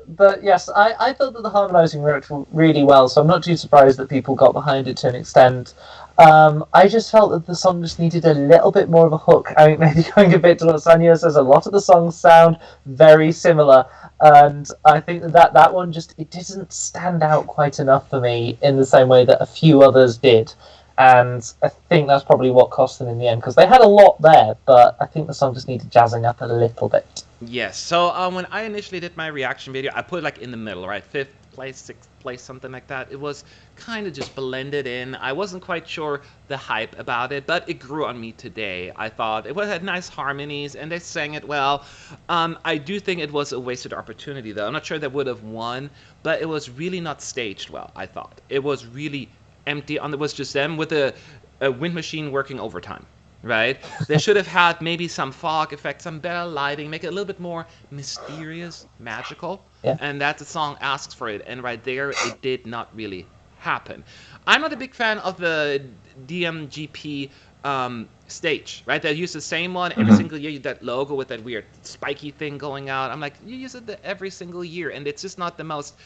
But yes, I thought that the harmonising worked really well, so I'm not too surprised that people got behind it to an extent. I just felt that the song just needed a little bit more of a hook. I mean, maybe going a bit to what Sonia says, a lot of the songs sound very similar, and I think that one just it didn't stand out quite enough for me in the same way that a few others did. And I think that's probably what cost them in the end because they had a lot there, but I think the song just needed jazzing up a little bit. Yes. So when I initially did my reaction video, I put it like in the middle, right? Fifth place, sixth place, something like that. It was kind of just blended in. I wasn't quite sure the hype about it, but it grew on me today. I thought had nice harmonies and they sang it well. I do think it was a wasted opportunity, though. I'm not sure they would have won, but it was really not staged well. I thought it was really empty. It was just them with a wind machine working overtime. Right? They should have had maybe some fog effect, some better lighting, make it a little bit more mysterious, magical. Yeah. And that the song asks for it. And right there, it did not really happen. I'm not a big fan of the DMGP stage, right? They use the same one every single year. That logo with that weird spiky thing going out. I'm like, you use it every single year, and it's just not the most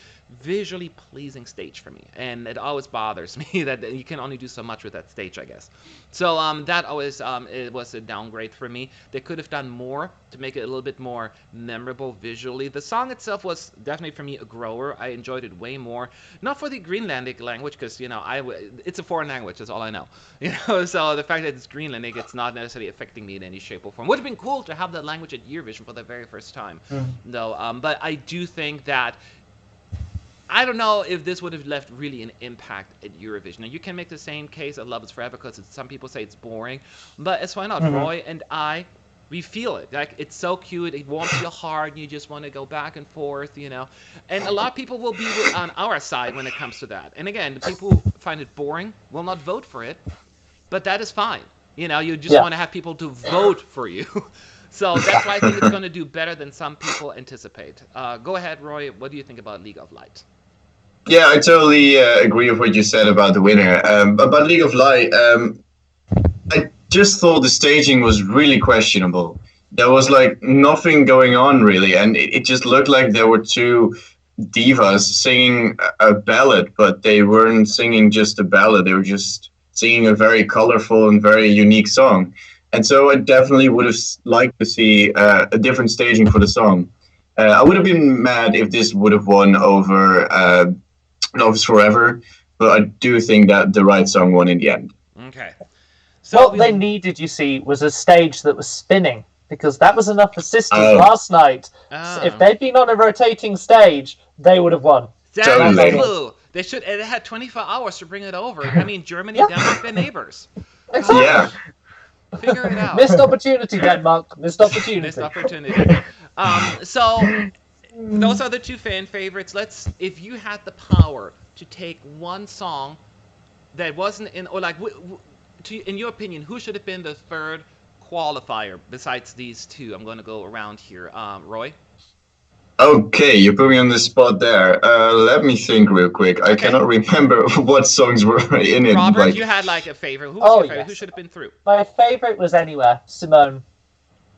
visually pleasing stage for me, and it always bothers me that you can only do so much with that stage, I guess. So that always it was a downgrade for me. They could have done more to make it a little bit more memorable visually. The song itself was definitely for me a grower. I enjoyed it way more, not for the Greenlandic language because it's a foreign language. That's all I know. So the fact that it's Greenlandic, it's not necessarily affecting me in any shape or form. Would have been cool to have that language at Eurovision for the very first time, though. But I do think that I don't know if this would have left really an impact at Eurovision. Now, you can make the same case at Love Is Forever because some people say it's boring, but it's why not? Roy and I, we feel it. Like, it's so cute. It warms your heart, and you just want to go back and forth, And a lot of people will be on our side when it comes to that. And again, the people who find it boring will not vote for it, but that is fine. You just want to have people to vote for you. So that's why I think it's going to do better than some people anticipate. Go ahead, Roy. What do you think about League of Light? Yeah, I totally agree with what you said about the winner. About League of Light, I just thought the staging was really questionable. There was like nothing going on really, and it just looked like there were two divas singing a ballad, but they weren't singing just a ballad. They were just singing a very colorful and very unique song. And so I definitely would have liked to see a different staging for the song. I would have been mad if this would have won over Love Is Forever, but I do think that the right song won in the end. Okay. So What they needed, you see, was a stage that was spinning, because that was enough for sisters last night. So if they'd been on a rotating stage, they would have won. That's true. They should. They had 24 hours to bring it over. I mean, Germany, Denmark, they're neighbors. Exactly. Yeah. Figure it out. Missed opportunity, Denmark. Missed opportunity. Missed opportunity. So those are the two fan favorites. If you had the power to take one song that wasn't in, or like, in your opinion, who should have been the third qualifier besides these two? I'm going to go around here. Roy? Okay, you put me on the spot there. Let me think real quick. I cannot remember what songs were in it. Robert, you had like a favorite. Who was your favorite? Yes. Who should have been through? My favorite was Anywhere, Simone.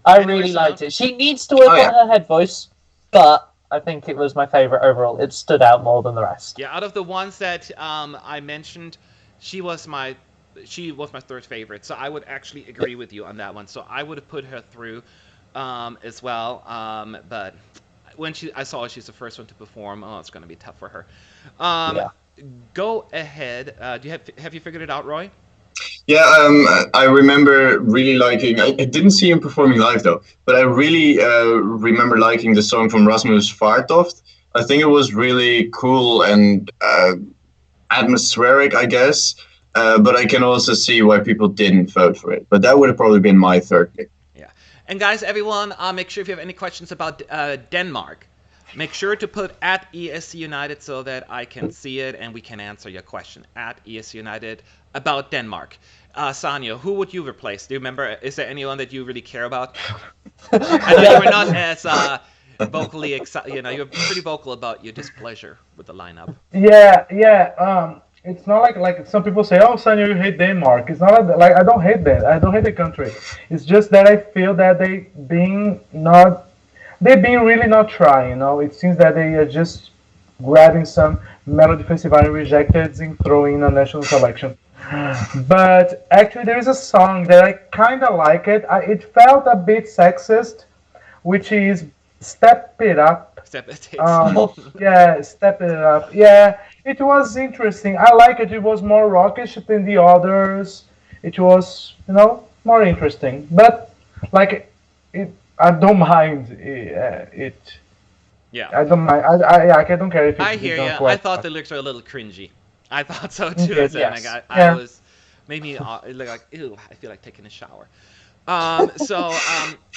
I really liked it. She needs to work on her head voice, but I think it was my favorite overall. It stood out more than the rest. Yeah, out of the ones that I mentioned, she was my third favorite. So I would actually agree with you on that one. So I would have put her through as well. But when I saw she's the first one to perform, it's going to be tough for her. Go ahead. Have you figured it out, Roy? Yeah, I remember really liking. I didn't see him performing live though, but I really remember liking the song from Rasmus Vaartoft. I think it was really cool and atmospheric, I guess. But I can also see why people didn't vote for it. But that would have probably been my third pick. Yeah. And guys, everyone, make sure if you have any questions about Denmark, make sure to put at ESC United so that I can see it and we can answer your question at ESC United about Denmark. Sanya, who would you replace? Do you remember? Is there anyone that you really care about? I know you were not as vocally excited. You know, you're pretty vocal about your displeasure with the lineup. Yeah. It's not like some people say, "Oh, Sanya, you hate Denmark." It's not like I don't hate that. I don't hate the country. It's just that I feel that they're being really not trying. You know, it seems that they are just grabbing some Melodi Festival rejected and throwing in a national selection. But actually, there is a song that I kind of like it. It felt a bit sexist, which is "Step It Up." Step it. Yeah, "Step It Up." Yeah, it was interesting. I like it. It was more rockish than the others. It was, more interesting. But like, I don't mind it. Yeah. I don't mind. I don't care if it. I hear don't you. I quite- thought the lyrics were a little cringy. I thought so too. Yes, And yes. I Yeah. was made me look like, ew, I feel like taking a shower.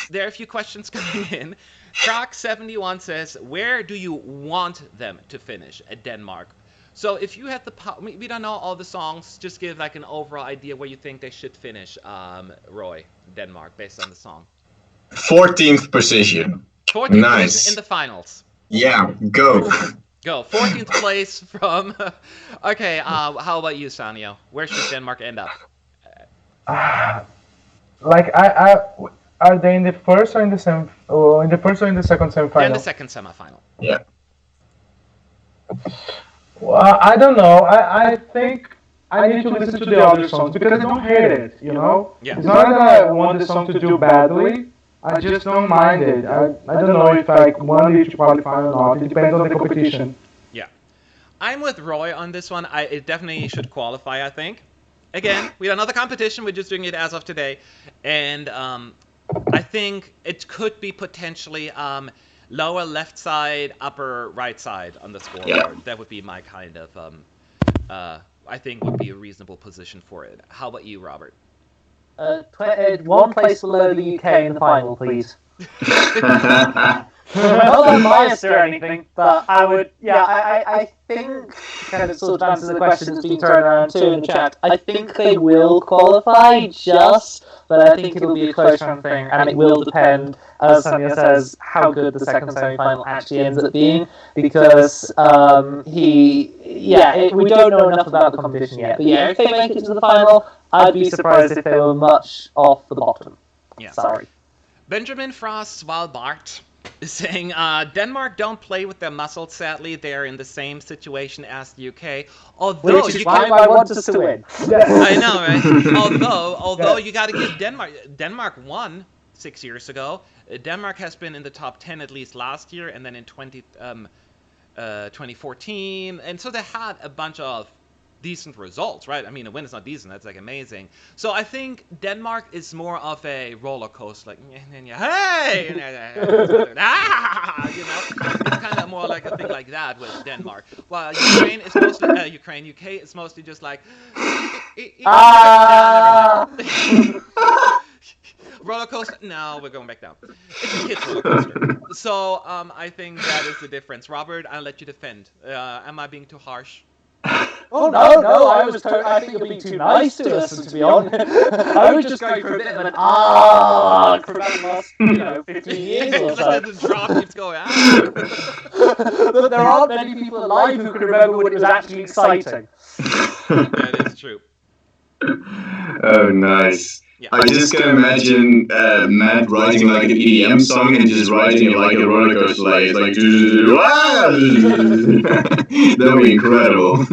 There are a few questions coming in. Croc71 says, where do you want them to finish at Denmark? So if you had we don't know all the songs, just give like an overall idea where you think they should finish, Roy, Denmark, based on the song. 14th position. 14th Nice. position in the finals. Yeah, go. Go. 14th place from... Okay, how about you, Sanyo? Where should Denmark end up? Are they in the first or in the second semifinal? They're in the second semifinal. Yeah. Well, I don't know. I think I need to listen to the other songs because I don't hate it. Yeah. It's not that I want the song to do badly. I just don't mind it. I don't know if I want it to qualify or not. It depends on the competition. Yeah. I'm with Roy on this one. It definitely should qualify, I think. Again, we don't know the competition. We're just doing it as of today. And I think it could be potentially lower left side, upper right side on the scoreboard. Yeah. That would be my kind of, I think would be a reasonable position for it. How about you, Robert? One place below the UK in the final, please. Not that I'm biased or anything, but I would, I think, kind of sort of answer the question that's being thrown around too in the chat, I think they will qualify but I think it'll be a close run thing, and it will depend, as Sonia says, how good the second semi-final actually ends up being, because we don't know enough about the competition yet, but if they make it to the final, I'd be surprised if they were much off the bottom. Yeah. Sorry. Benjamin Frost Svalbard is saying, Denmark don't play with their muscles, sadly. They're in the same situation as the UK. Although Which is why I want us to win. I know, right? Although you got to give Denmark won 6 years ago. Denmark has been in the top 10 at least last year, and then in 2014. And so they had a bunch of decent results, right? I mean, a win is not decent. That's like amazing. So I think Denmark is more of a roller coaster, like hey, it's kind of more like a thing like that with Denmark. While Ukraine is mostly UK is mostly just like roller coaster. No, we're going back down. It's a kid's roller coaster. So I think that is the difference. Robert, I'll let you defend. Am I being too harsh? Oh no! I think you're being too nice to us, to be honest. I was just going for a bit of an for about the last 15 years or so. The drop keeps going out. But there aren't many people alive who can remember when it was actually exciting. That is true. Oh, nice. Yeah. I just can imagine Matt writing like an EDM song and just writing it like a roller coaster, like that'd be incredible.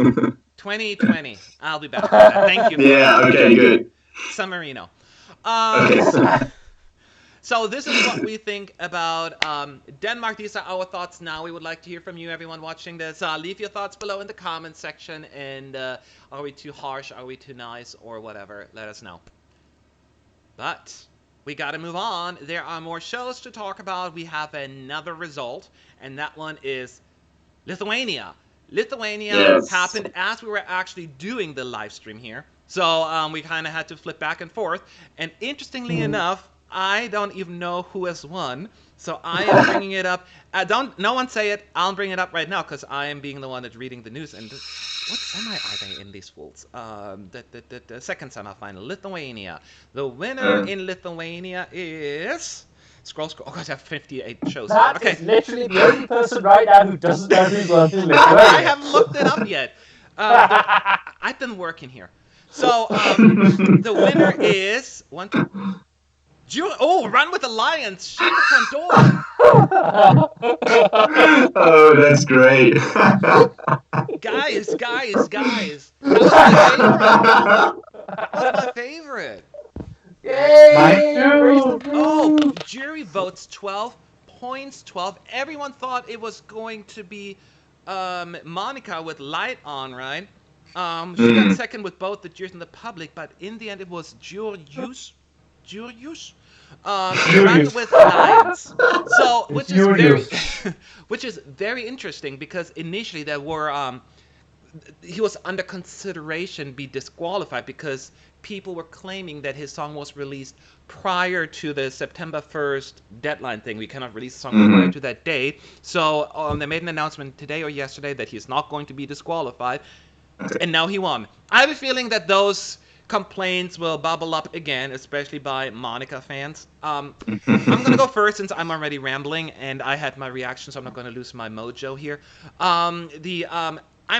2020. I'll be back. Thank you. Yeah. Okay. Good. San Marino. Okay. So this is what we think about Denmark. These are our thoughts now. We would like to hear from you, everyone watching this. Leave your thoughts below in the comments section. And are we too harsh? Are we too nice? Or whatever? Let us know. But we got to move on. There are more shows to talk about. We have another result, and that one is Lithuania. Lithuania happened as we were actually doing the live stream here. So we kind of had to flip back and forth. And interestingly enough, I don't even know who has won. So I am bringing it up. No one say it. I'll bring it up right now because I am being the one that's reading the news. And what semi are they in, these fools? The second semifinal, Lithuania. The winner in Lithuania is... Scroll. Oh, God, I have 58 shows. That is literally the only person right now who doesn't know who's won in Lithuania. I haven't looked it up yet. I've been working here. So the winner is Run with the Lions! Shut the front door! Oh, that's great! Guys! That was my favorite. Yay! Mine too. Oh, jury votes 12 points. 12. Everyone thought it was going to be Monica with Light On, right? She got second with both the juries and the public, but in the end it was Julius. Ran with Lions. So, which is very interesting because initially there were he was under consideration be disqualified because people were claiming that his song was released prior to the September 1st deadline thing. We cannot release a song prior to that date. So they made an announcement today or yesterday that he's not going to be disqualified. And now he won. I have a feeling that those complaints will bubble up again, especially by Monica fans. I'm going to go first since I'm already rambling and I had my reaction, so I'm not going to lose my mojo here. I'm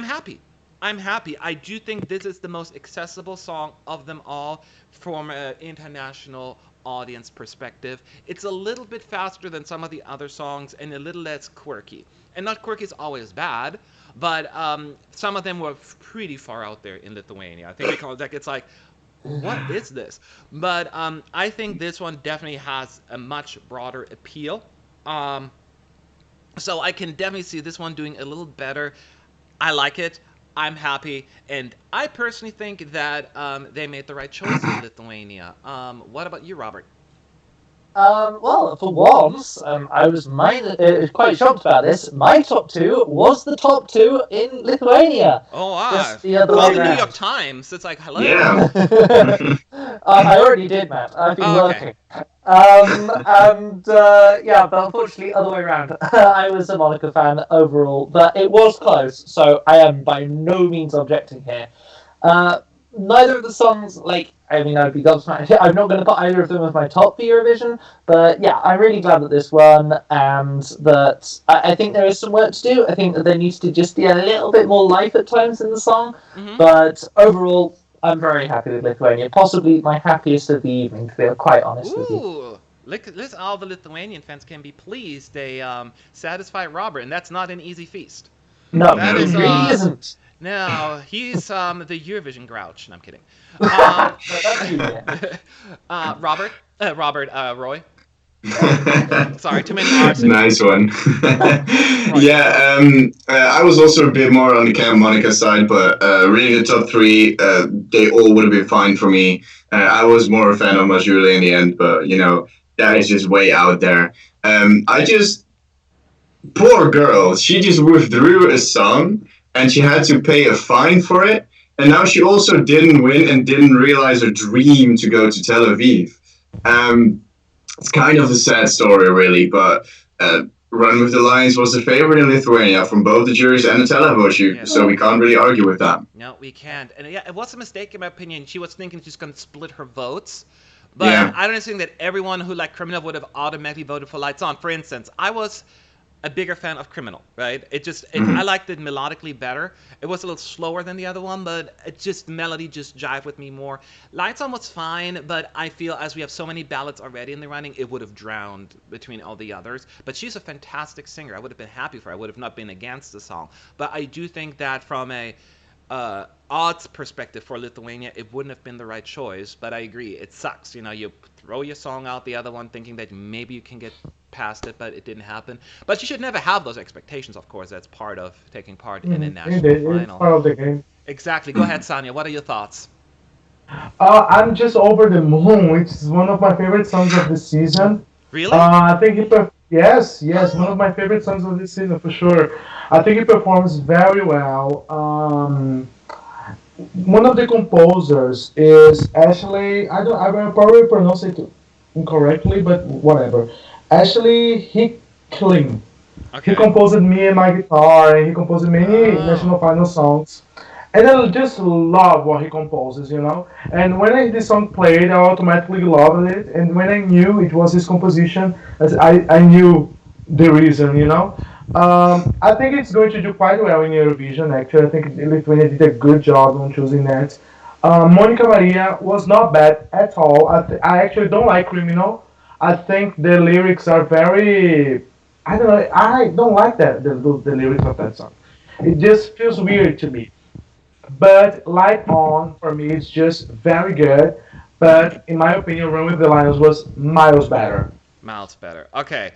happy. I do think this is the most accessible song of them all from an international audience perspective. It's a little bit faster than some of the other songs and a little less quirky. And not quirky is always bad, but some of them were pretty far out there in Lithuania. I think it's like, what is this? But I think this one definitely has a much broader appeal. So I can definitely see this one doing a little better. I like it. I'm happy, and I personally think that they made the right choice in Lithuania. What about you, Robert? Well, for once, I was quite shocked about this. My top two was the top two in Lithuania. Oh, wow. Just the other way Well, the around. New York Times. It's like, hello. Yeah. I already did, man. I've been working. But unfortunately, other way around. I was a Monica fan overall, but it was close, so I am by no means objecting here. Neither of the songs, I'd be gobsmacked. I'm not going to put either of them as my top for Eurovision, but yeah, I'm really glad that this won, and that I think there is some work to do. I think that there needs to just be a little bit more life at times in the song, but overall, I'm very happy with Lithuania. Possibly my happiest of the evening, to be quite honest with you. Listen, all the Lithuanian fans can be pleased. They satisfy Robert, and that's not an easy feast. No, That it is, really isn't. No, he's the Eurovision grouch. No, I'm kidding. Roy. Sorry, too many R's. Nice one. I was also a bit more on the Camp Monica side, but really the top three, they all would have been fine for me. I was more a fan of Majula in the end, but that is just way out there. Poor girl, she just withdrew a song and she had to pay a fine for it. And now she also didn't win and didn't realize her dream to go to Tel Aviv. It's kind of a sad story, really, but Run with the Lions was the favorite in Lithuania from both the juries and the televote, so we can't really argue with that. No, we can't. And yeah, it was a mistake in my opinion. She was thinking she's going to split her votes. But I don't think that everyone who liked Criminal would have automatically voted for Lights On. For instance, I was a bigger fan of Criminal, right? I liked it melodically better. It was a little slower than the other one, but melody just jived with me more. Lights On was fine, but I feel as we have so many ballads already in the running, it would have drowned between all the others. But she's a fantastic singer. I would have been happy for her. I would have not been against the song. But I do think that from a odds perspective for Lithuania, it wouldn't have been the right choice. But I agree, it sucks. You know, you throw your song out the other one thinking that maybe you can get past it, but it didn't happen. But you should never have those expectations, of course. That's part of taking part in a national final. It's part of the game. Exactly. Go ahead, Sanya. What are your thoughts? I'm just over the moon, which is one of my favorite songs of this season. Really? I think yes, one of my favorite songs of this season for sure. I think he performs very well. One of the composers is Ashley. I will probably pronounce it incorrectly, but whatever. Ashley Hickling. Okay. He composed Me and My Guitar, and he composed many national final songs. And I just love what he composes, you know. And when this song played, I automatically loved it. And when I knew it was his composition, I knew the reason, you know. I think it's going to do quite well in Eurovision, actually. I think Lithuania did a good job on choosing that. Monica Maria was not bad at all. I actually don't like Criminal. I think the lyrics are very... I don't know. I don't like the lyrics of that song. It just feels weird to me. But Light On, for me, is just very good. But in my opinion, Run with the Lions was miles better. Miles better. Okay.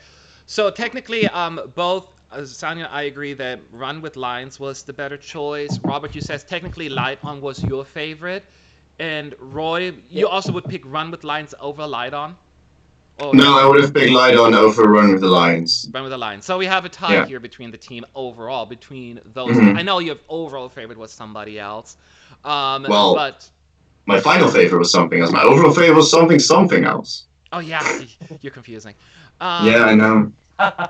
So technically, both Sanya, I agree that Run with Lions was the better choice. Robert, you says technically Light On was your favorite. And Roy, you also would pick Run with Lions over Light On? Oh, no, I would have picked Light On over Run with the Lions. Run with the Lions. So we have a tie here between the team overall, between those. I know your overall favorite was somebody else. But my final favorite was something else. My overall favorite was something else. Oh, yeah. You're confusing. Yeah, I know.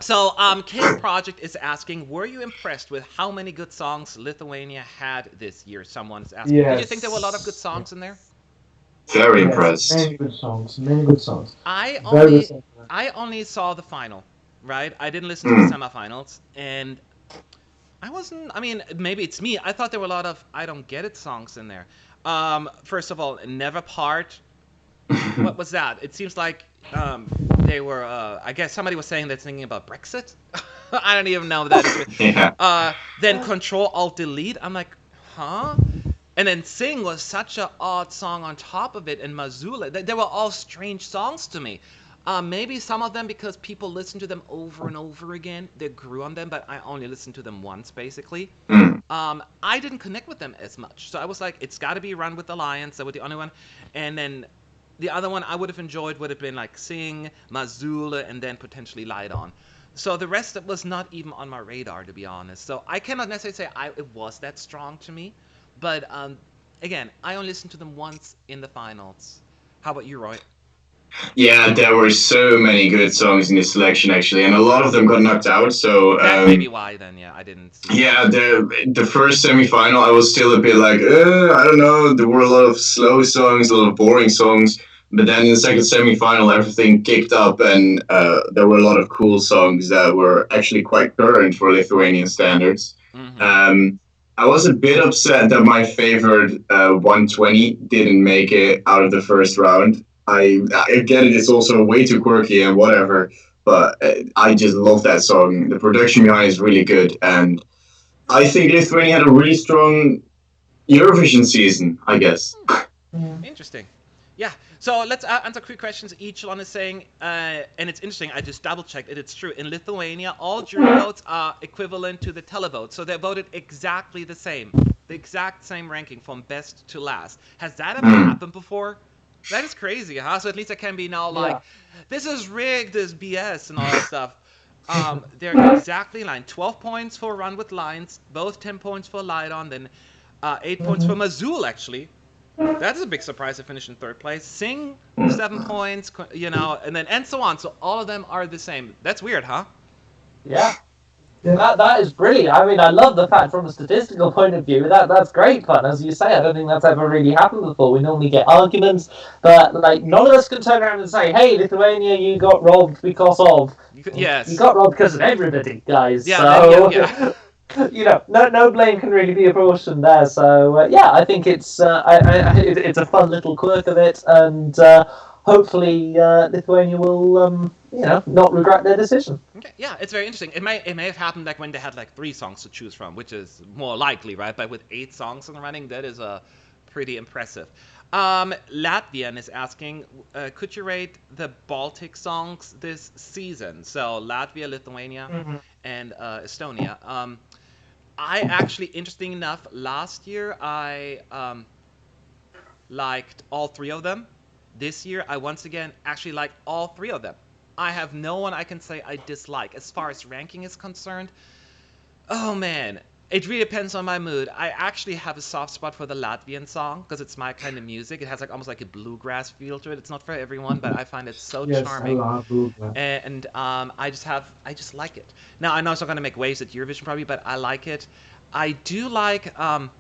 So, Kid Project is asking, were you impressed with how many good songs Lithuania had this year? Someone's asking. Yes. Did you think there were a lot of good songs in there? Very impressed. Many good songs. I only saw the final, right? I didn't listen to the semifinals, and I wasn't. I mean, maybe it's me. I thought there were a lot of I don't get it songs in there. First of all, Never Part. What was that? It seems like they were. I guess somebody was saying they're thinking about Brexit. I don't even know if that is. Yeah. Then Control Alt Delete. I'm like, huh? And then Sing was such an odd song on top of it, and Mazula. They were all strange songs to me. Maybe some of them because people listened to them over and over again. They grew on them, but I only listened to them once, basically. I didn't connect with them as much. So I was like, it's got to be Run with the Lions. That was the only one. And then the other one I would have enjoyed would have been like Sing, Mazula, and then potentially Light On. So the rest was not even on my radar, to be honest. So I cannot necessarily say it was that strong to me. But again, I only listened to them once in the finals. How about you, Roy? Yeah, there were so many good songs in this selection, actually, and a lot of them got knocked out. So that may be why then. Yeah, I didn't see. Yeah, the first semi-final, I was still a bit like, I don't know. There were a lot of slow songs, a lot of boring songs. But then in the second semi-final, everything kicked up, and there were a lot of cool songs that were actually quite current for Lithuanian standards. I was a bit upset that my favorite 120 didn't make it out of the first round. I get it, it's also way too quirky and whatever, but I just love that song. The production behind it is really good, and I think Lithuania had a really strong Eurovision season, I guess. Interesting. Yeah, so let's answer quick questions. Each one is saying, and it's interesting, I just double-checked it, it's true. In Lithuania, all jury votes are equivalent to the televote, so they voted exactly the same. The exact same ranking from best to last. Has that ever happened before? That is crazy, huh? So at least it can be now like, this is rigged, this BS, and all that stuff. They're exactly in line. 12 points for Run with Lions, both 10 points for Light On, then 8 points for Mazul, actually. That is a big surprise to finish in third place. Sing, 7 points, and then and so on. So all of them are the same. That's weird, huh? Yeah. That is brilliant. I mean, I love the fact from a statistical point of view that's great fun. As you say, I don't think that's ever really happened before. We normally get arguments, but like none of us can turn around and say, "Hey, Lithuania, you got robbed because of." Yes. You got robbed because of everybody, guys. Yeah. So, yeah. No blame can really be apportioned there. So I think it's it's a fun little quirk of it, and hopefully Lithuania will, not regret their decision. Okay, yeah, it's very interesting. It may have happened like when they had like 3 songs to choose from, which is more likely, right? But with 8 songs in the running, that is pretty impressive. Latvian is asking, could you rate the Baltic songs this season? So Latvia, Lithuania, and Estonia. I actually, interesting enough, last year I liked all 3 of them. This year I once again actually like all 3 of them. I have no one I can say I dislike. As far as ranking is concerned, oh man, it really depends on my mood. I actually have a soft spot for the Latvian song because it's my kind of music. It has like almost like a bluegrass feel to it. It's not for everyone, but I find it so charming. I love bluegrass. And I just like it. Now I know it's not going to make waves at Eurovision probably, but I like it. I do like the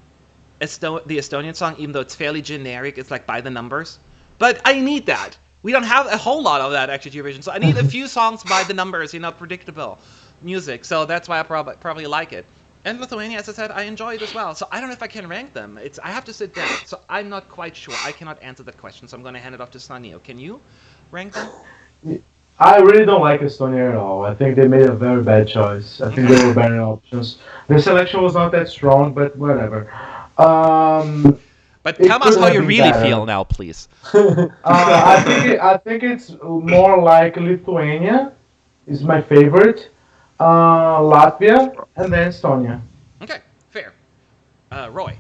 Estonian song, even though it's fairly generic. It's like by the numbers, but I need that. We don't have a whole lot of that actually at Eurovision, so I need a few songs by the numbers, predictable music. So that's why I probably like it. And Lithuania, as I said, I enjoy it as well. So I don't know if I can rank them. I have to sit down. So I'm not quite sure. I cannot answer that question. So I'm going to hand it off to Sanio. Can you rank them? I really don't like Estonia at all. I think they made a very bad choice. I think there were better options. Their selection was not that strong, but whatever. But tell us how you really feel now, please. I think it's more like Lithuania is my favorite. Latvia, and then Estonia. Okay, fair. Roy.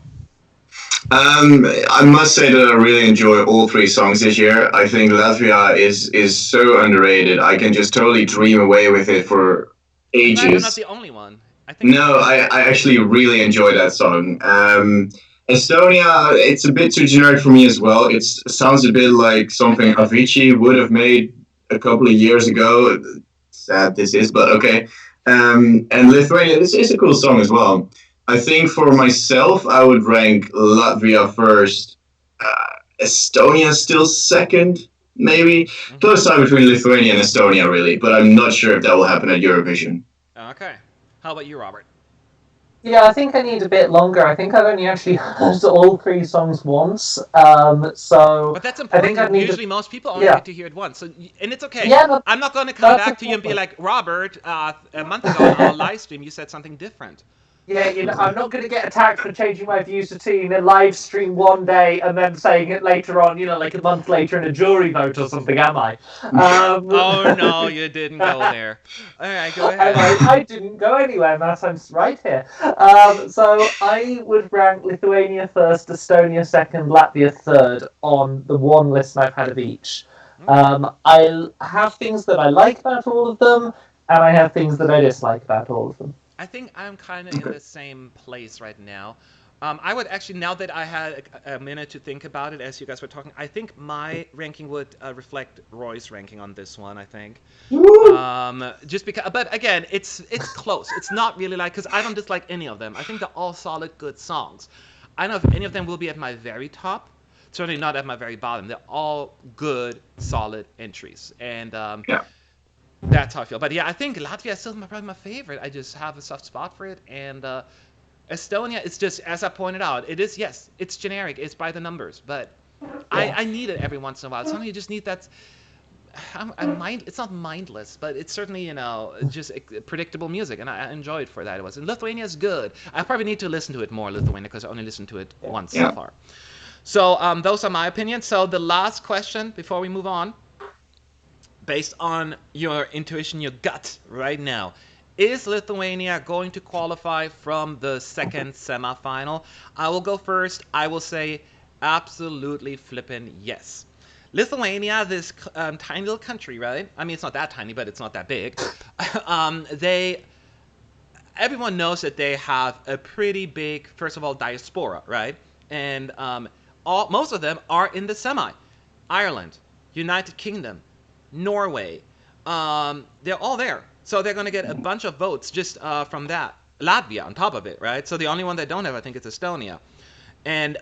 I must say that I really enjoy all 3 songs this year. I think Latvia is so underrated. I can just totally dream away with it for ages. I'm not the only one. I actually really enjoy that song. Estonia, it's a bit too generic for me as well. It sounds a bit like something Avicii would have made a couple of years ago. Sad this is, but okay. And Lithuania, this is a cool song as well. I think for myself, I would rank Latvia first, Estonia still second, maybe. Close time between Lithuania and Estonia, really, but I'm not sure if that will happen at Eurovision. Okay. How about you, Robert? Yeah, I think I need a bit longer. I think I've only actually heard all 3 songs once. But that's important. I think Usually most people only get to hear it once. So, and it's okay. Yeah, but I'm not going to come back to you and be like, Robert, a month ago on our live stream, you said something different. Yeah, I'm not going to get attacked for changing my views to Team in a live stream one day and then saying it later on, like a month later in a jury vote or something, am I? Oh, no, you didn't go there. All right, go ahead. I didn't go anywhere, Matt. I'm right here. So I would rank Lithuania first, Estonia second, Latvia third on the one list I've had of each. I have things that I like about all of them, and I have things that I dislike about all of them. I think I'm kind of in the same place right now. I would actually, now that I had a minute to think about it as you guys were talking, I think my ranking would reflect Roy's ranking on this one, I think. Just because, but again, it's close. It's not really like, because I don't dislike any of them. I think they're all solid, good songs. I don't know if any of them will be at my very top. Certainly not at my very bottom. They're all good, solid entries. And that's how I feel. But yeah, I think Latvia is still probably my favorite. I just have a soft spot for it. And Estonia, it's just, as I pointed out, it is, yes, it's generic. It's by the numbers. But I need it every once in a while. Sometimes you just need that. It's not mindless, but it's certainly, just predictable music. And I enjoy it for that. It was. And Lithuania is good. I probably need to listen to it more, Lithuania, because I only listened to it once so far. So those are my opinions. So the last question before we move on, based on your intuition, your gut right now, is Lithuania going to qualify from the second semifinal? I will go first. I will say absolutely flippin' yes. Lithuania, this tiny little country, right? I mean, it's not that tiny, but it's not that big. Everyone knows that they have a pretty big, first of all, diaspora, right? And most of them are in the semi. Ireland, United Kingdom, Norway, they're all there. So they're going to get a bunch of votes just from that. Latvia on top of it, right? So the only one they don't have, I think, is Estonia. And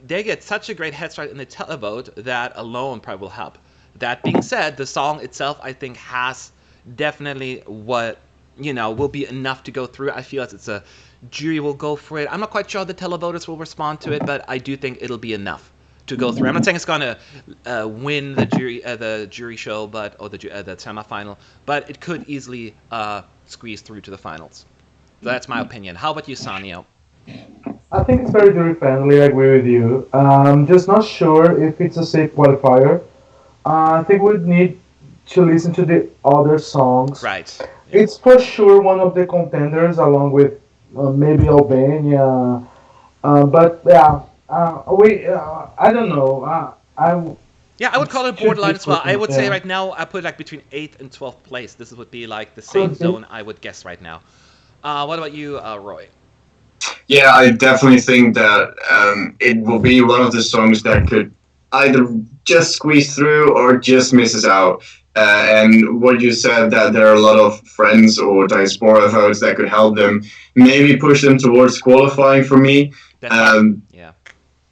they get such a great head start in the televote that alone probably will help. That being said, the song itself, I think, has definitely what, will be enough to go through. I feel it's a jury will go for it. I'm not quite sure how the televoters will respond to it, but I do think it'll be enough go through. I'm not saying it's gonna win the jury show, or the semifinal, but it could easily squeeze through to the finals. So that's my opinion. How about you, Sanio? I think it's very jury friendly. I agree with you. Just not sure if it's a safe qualifier. I think we'd need to listen to the other songs. Right. It's for sure one of the contenders, along with maybe Albania. But yeah, I don't know. Yeah, I would call it borderline as well. I would say right now I put like between 8th and 12th place. This would be like the same zone I would guess right now. What about you, Roy? Yeah, I definitely think that it will be one of the songs that could either just squeeze through or just misses out. And what you said, that there are a lot of friends or diaspora votes that could help them, maybe push them towards qualifying for me. Yeah.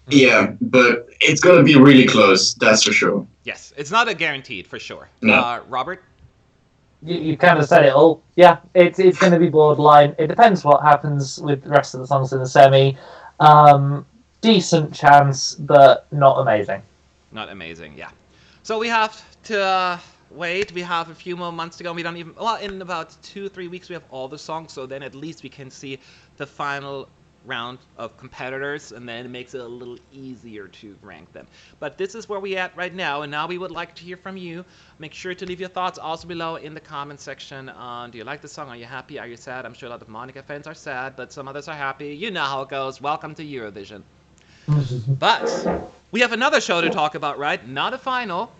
Yeah, but it's going to be really close, that's for sure. Yes, it's not a guaranteed, for sure. No. Robert? You kind of said it all. Yeah, it's going to be borderline. It depends what happens with the rest of the songs in the semi. Decent chance, but not amazing. Not amazing, yeah. So we have to wait. We have a few more months to go. We don't even... Well, in about 2-3 weeks, we have all the songs, so then at least we can see the final round of competitors, and then it makes it a little easier to rank them. But this is where we at right now, and now we would like to hear from you. Make sure to leave your thoughts also below in the comment section on, do you like the song? Are you happy? Are you sad? I'm sure a lot of Monica fans are sad, but some others are happy. You know how it goes. Welcome to Eurovision. But we have another show to talk about, right? Not a final,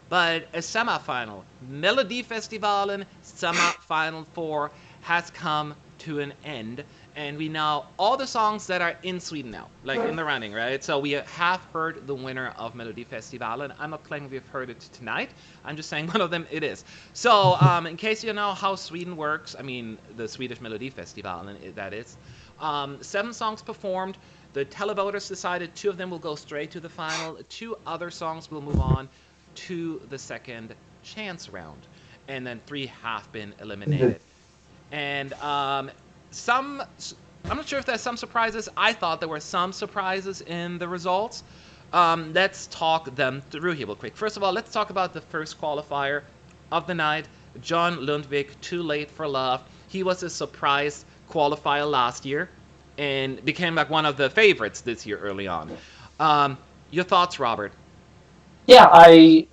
but a semi-final. Melodi Festivalen semi-final 4 has come to an end. And we know all the songs that are in Sweden now, like in the running, right? So we have heard the winner of Melodi Festivalen. I'm not claiming we've heard it tonight. I'm just saying one of them it is. So in case you know how Sweden works, I mean the Swedish Melodi Festivalen, that is. 7 songs performed. The televoters decided 2 of them will go straight to the final. 2 other songs will move on to the second chance round. And then 3 have been eliminated. And I'm not sure if there's some surprises. I thought there were some surprises in the results. Let's talk them through here real quick. First of all, let's talk about the first qualifier of the night, John Lundvik, Too Late for Love. He was a surprise qualifier last year and became like one of the favorites this year early on. Your thoughts, Robert? Yeah,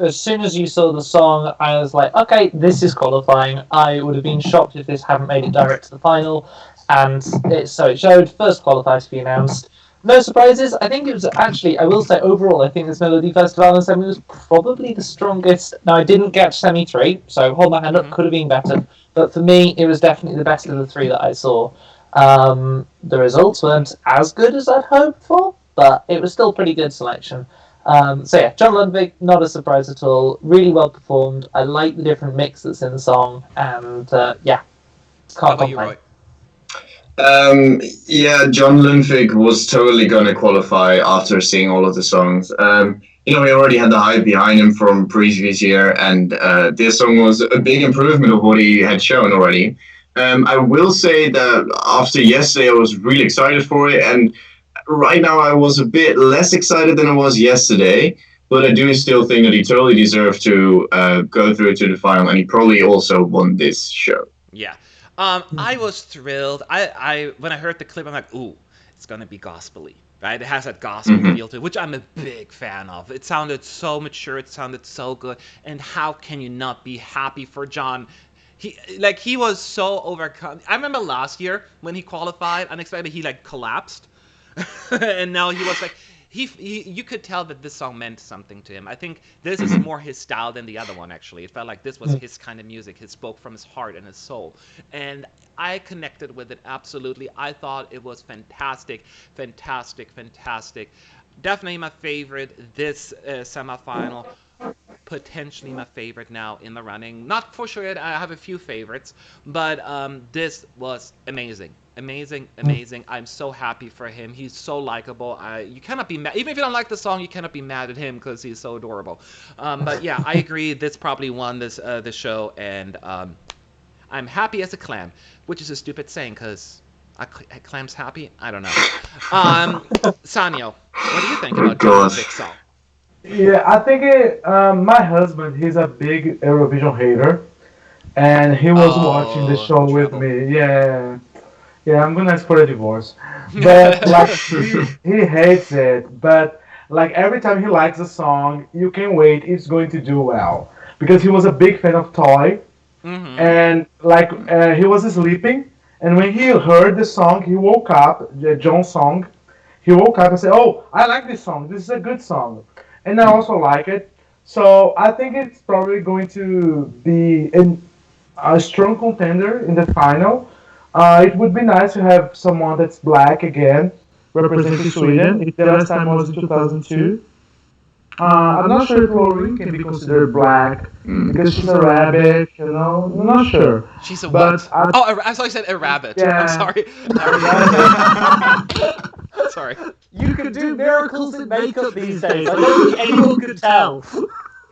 as soon as you saw the song, I was like, okay, this is qualifying. I would have been shocked if this hadn't made it direct to the final. And it showed. First qualifier to be announced. No surprises. I think it was actually, I will say overall, I think this Melodi Festival in semi was probably the strongest. Now, I didn't get semi 3, so hold my hand up, could have been better. But for me, it was definitely the best of the 3 that I saw. The results weren't as good as I'd hoped for, but it was still pretty good selection. So yeah, John Lundvik, not a surprise at all. Really well performed. I like the different mix that's in the song, and yeah, can't complain. Yeah, John Lundvik was totally going to qualify after seeing all of the songs. We already had the hype behind him from previous year, and this song was a big improvement of what he had shown already. I will say that after yesterday, I was really excited for it, and right now I was a bit less excited than I was yesterday, but I do still think that he totally deserved to go through to the final, and he probably also won this show. Yeah. I was thrilled. I when I heard the clip, I'm like, ooh, it's going to be gospel-y, right? It has that gospel feel to it, which I'm a big fan of. It sounded so mature. It sounded so good. And how can you not be happy for John? He was so overcome. I remember last year when he qualified, unexpectedly, he collapsed. And now he was like, you could tell that this song meant something to him. I think this is more his style than the other one, actually. It felt like this was his kind of music. It spoke from his heart and his soul. And I connected with it absolutely. I thought it was fantastic, fantastic, fantastic. Definitely my favorite this semifinal. Potentially my favorite now in the running. Not for sure, I have a few favorites, but this was amazing. Amazing. I'm so happy for him. He's so likable. You cannot be mad. Even if you don't like the song, you cannot be mad at him because he's so adorable. But yeah, I agree. This probably won this show, and I'm happy as a clam, which is a stupid saying because a clam's happy? I don't know. Sanyo, what do you think about John Lundvik's song? Yeah, I think my husband, he's a big Eurovision hater, and he was watching the Oh, show with trouble. me. Yeah, yeah, I'm gonna ask for a divorce. But like he hates it. But like every time he likes a song, you can wait. It's going to do well because he was a big fan of Toy, Mm-hmm. and like he was sleeping, and when he heard the song, he woke up. The John song. He woke up and said, "Oh, I like this song. This is a good song," and I also like it. So I think it's probably going to be a strong contender in the final. It would be nice to have someone that's black again representing Sweden. If the last time was in 2002. I'm not sure if Lauren can be considered black because she's Arabic, I'm not sure. She's a But what? Oh, I thought you said a rabbit. I'm yeah, sorry. Arabic. Sorry. You can do miracles in makeup these days. I don't think anyone could tell.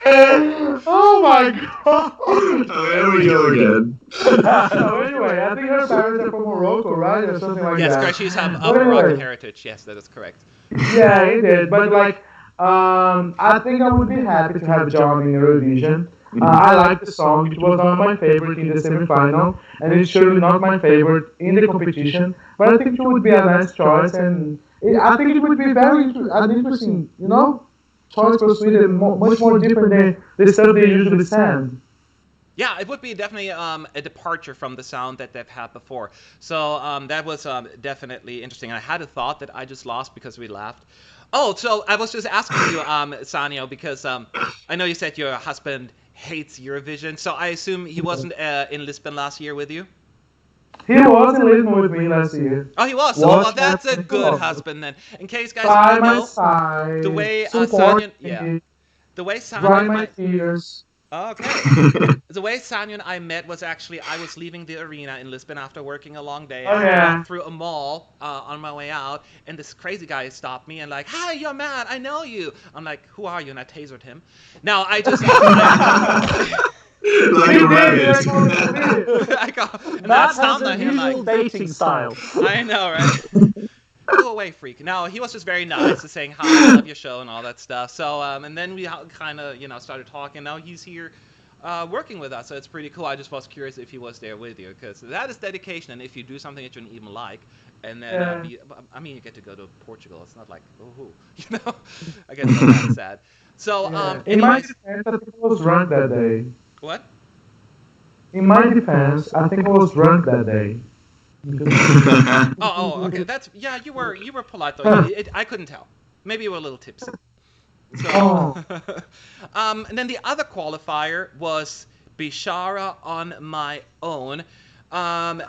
Oh my god! Oh, there we go again. So anyway, I think her parents are from Morocco, right, or something like Yes, that. correct. She's of But Moroccan anyway, heritage. Yes, that is correct. yeah, it did. But like, I think I would be happy to have John in Eurovision. I like the song. It was not my favorite in the semifinal, and it's surely not my favorite in the competition. But I think it would be a nice choice, and I think it would be an interesting, choice for Sweden, much more different than the stuff they usually send. Yeah, it would be definitely a departure from the sound that they've had before. So that was definitely interesting. I had a thought that I just lost because we laughed. Oh, so I was just asking you, Sanio, because I know you said your husband hates Eurovision. So I assume he wasn't in Lisbon last year with you? He was in Lisbon with me last year. Oh, he was. So well, Watched that's a everything good of it. husband then. In case guys By don't my know, the side, way supporting Sanyon, yeah, me, the way dry Sanyon and my I, tears. okay. The way Sanyo and I met was actually I was leaving the arena in Lisbon after working a long day. Oh I walked yeah. through a mall on my way out, and this crazy guy stopped me and like, "Hi, you're Matt. I know you." I'm like, "Who are you?" And I tasered him. Now I just Like He a did. You're going to rabbit. see it. I go, and that Matt has sound an on him like, unusual dating style. I know, right? Go away, freak. No, he was just very nice, just saying hi, I love your show, and all that stuff. So, and then we kind of, started talking. Now he's here working with us, so it's pretty cool. I just was curious if he was there with you, because that is dedication, and if you do something that you don't even like, and then, Yeah. I mean, you get to go to Portugal. It's not like, oh, I guess not that sad. So, Yeah. In my anyways, defense, I think I was drunk that day. what? In my defense, I think I was drunk that day. Oh, okay. That's yeah. You were polite though. I couldn't tell. Maybe you were a little tipsy. So, Oh, and then the other qualifier was Bishara on my own. Um,